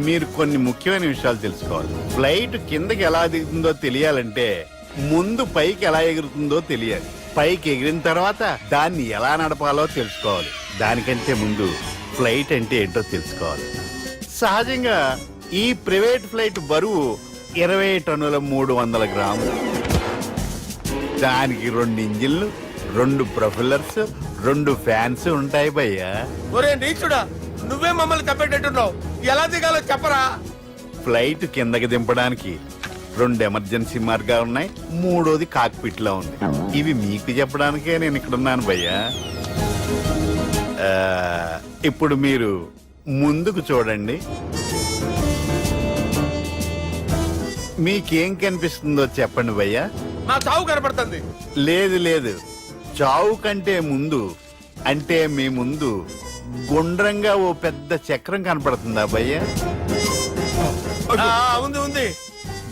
మీరు కొన్ని ముఖ్యమైన విషయాలు తెలుసుకోవాలి. ఫ్లైట్ కిందకి ఎలా దిగుతుందో తెలియాలంటే ముందు పైకి ఎలా ఎగురుతుందో తెలియాలి. పైకి ఎగిరిన తర్వాత దాన్ని ఎలా నడపాలో తెలుసుకోవాలి. దానికంటే ముందు ఫ్లైట్ అంటే ఏంటో తెలుసుకోవాలి. సహజంగా ఈ ప్రైవేట్ ఫ్లైట్ బరువు 20 టన్నుల 300 గ్రాములు. దానికి 2 ఇంజిన్లు, 2 ప్రొఫెల్లర్స్, 2 ఫ్యాన్స్ ఉంటాయి భయ్యా. ఒరే నీచుడా, నువ్వే మమ్మల్ని తప్పేటట్టున్నావు. ఎలా దిగాలో చెప్పరా? ఫ్లైట్ కిందకి దింపడానికి 2 ఎమర్జెన్సీ మార్గాలు ఉన్నాయి, 3వది కాక్పిట్ లో ఉంది. ఇవి మీకు చెప్పడానికే నేను ఇక్కడ ఉన్నాను భయ్యా. ఇప్పుడు మీరు ముందుకు చూడండి. మీకేం కనిపిస్తుందో చెప్పండి భయ్యా. నా చావు కనపడుతుంది. లేదు, చావు కంటే ముందు అంటే మీ ముందు గుండ్రంగా ఓ పెద్ద చక్రం కనపడుతుందా భయ్యా? ఉంది.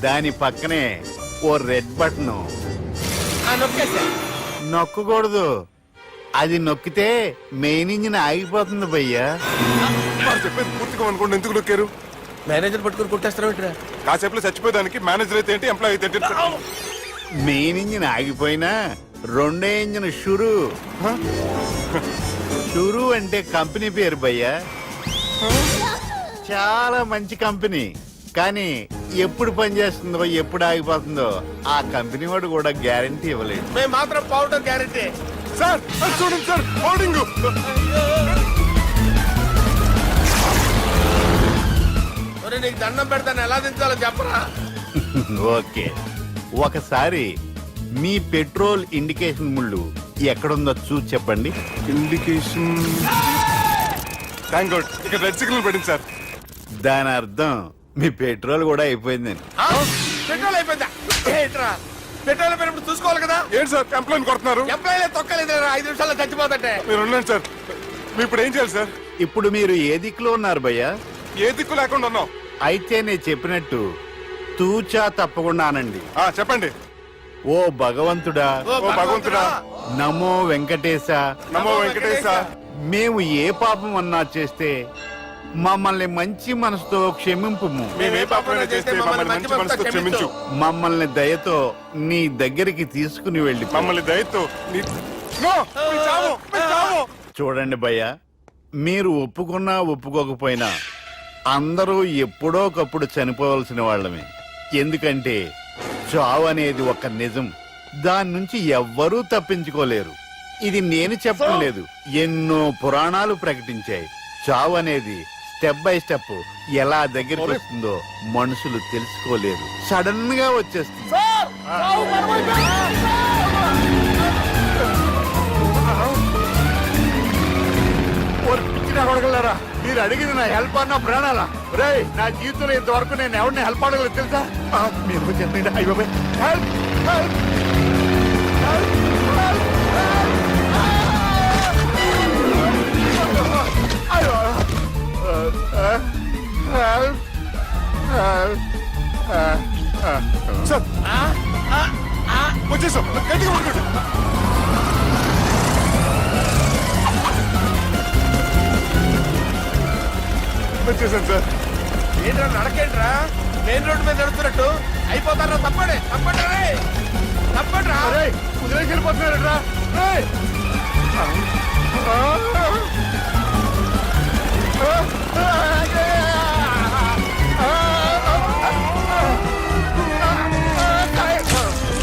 దాని పక్కనే ఓ రెడ్ బటన్. నొక్కకూడదు, అది నొక్కితే మెయిన్ ఇంజిన్ ఆగిపోతుంది భయ్యా. చెప్పేది పూర్తిగా అనుకోండి. ఎందుకు నొక్కారు? మేనేజర్ పట్టుకుని కొట్టేస్తారా? కాసేపులో చచ్చిపోయేదానికి మేనేజర్ అయితే ఏంటి, ఎంప్లాయ్ అయితే ఏంటి? మెయిన్ ఇంజిన్ ఆగిపోయినా 2వ ఇంజిన్ షురు అంటే కంపెనీ పేరు భయ్యా. చాలా మంచి కంపెనీ. కానీ ఎప్పుడు పనిచేస్తుందో ఎప్పుడు ఆగిపోతుందో ఆ కంపెనీ వాడు కూడా గ్యారంటీ ఇవ్వలేదు. మేము మాత్రం పౌడర్ గ్యారెంటీ. సార్ అది చూడండి సార్, హోర్డింగ్. ఒరే, నీకు దండం పెడతాను, ఎలా దించాలో చెప్పరా? ఓకే, ఒకసారి మీ పెట్రోల్ ఇండికేషన్ ముళ్ళు ఎక్కడుందో చూసి చెప్పండి. ఇండికేషన్. థ్యాంక్ గాడ్, ఇక్కడ రెడ్ సిగ్నల్ పడింది సార్. దాని అర్థం మీ పెట్రోల్ కూడా అయిపోయిందని. పెట్రోల్ అయిపోయిందా? ఏంట్రా, పెట్రోల్ అయిపోయినప్పుడు చూసుకోవాలి కదా. ఏంటి సార్ కంప్లైంట్ కొడుతున్నారు? ఎంప్లాయీలే తొక్కలేదు, 5 నిమిషాల్లో చచ్చిపోతుంటే. మీరు ఉండండి సార్, మీరు ఇప్పుడు ఏం చేయాలి సార్? ఇప్పుడు మీరు ఏ దిక్కులో ఉన్నారు భయ్యా? ఏ దిక్కు లేకుండా ఉన్నాం. అయితే నేను చెప్పినట్టు తూచా తప్పకుండా అనండి. చెప్పండి. ఓ భగవంతుడా, ఓ భగవంతుడా, నమో వెంకటేశ, నమో వెంకటేశ. మేము ఏ పాపం అన్నా చేస్తే మమ్మల్ని మంచి మనసుతో క్షమింపుము. మేము ఏ పాపమైనా చేస్తే మమ్మల్ని మంచి మనసుతో క్షమించు. మమ్మల్ని దయతో నీ దగ్గరికి తీసుకుని వెళ్ళి మమ్మల్ని దయతో నో, మీ చావు, మీ చావు. చూడండి భయ్య, మీరు ఒప్పుకున్నా ఒప్పుకోకపోయినా అందరూ ఎప్పుడో ఒకప్పుడు చనిపోవలసిన వాళ్ళమే. ఎందుకంటే చావు అనేది ఒక నిజం, దాని నుంచి ఎవ్వరూ తప్పించుకోలేరు. ఇది నేను చెప్పడం లేదు, ఎన్నో పురాణాలు ప్రకటించాయి. చావు అనేది స్టెప్ బై స్టెప్ ఎలా దగ్గరికి వస్తుందో మనుషులు తెలుసుకోలేరు, సడన్ గా వచ్చేస్తుంది. అడగలరా, మీరు అడిగింది నా హెల్ప్ అన్న ప్రాణాలా? రే, నా జీవితంలో ఇంతవరకు నేను ఎవరిని హెల్ప్ అడగలేదు తెలుసా? మీరు చెప్పండి. అయ్యో, హెల్ప్ హెల్ప్ సార్ వచ్చేసాం, గట్టిగా పడుకోండి. వచ్చేసాను సార్. ఏంట్రా నడకేంట్రా, మెయిన్ రోడ్డు మీద నడుస్తున్నట్టు అయిపోతారా? తప్పండి, తప్పండి, తప్పండి రా. కుదిరేసి వెళ్ళిపోతున్నారా?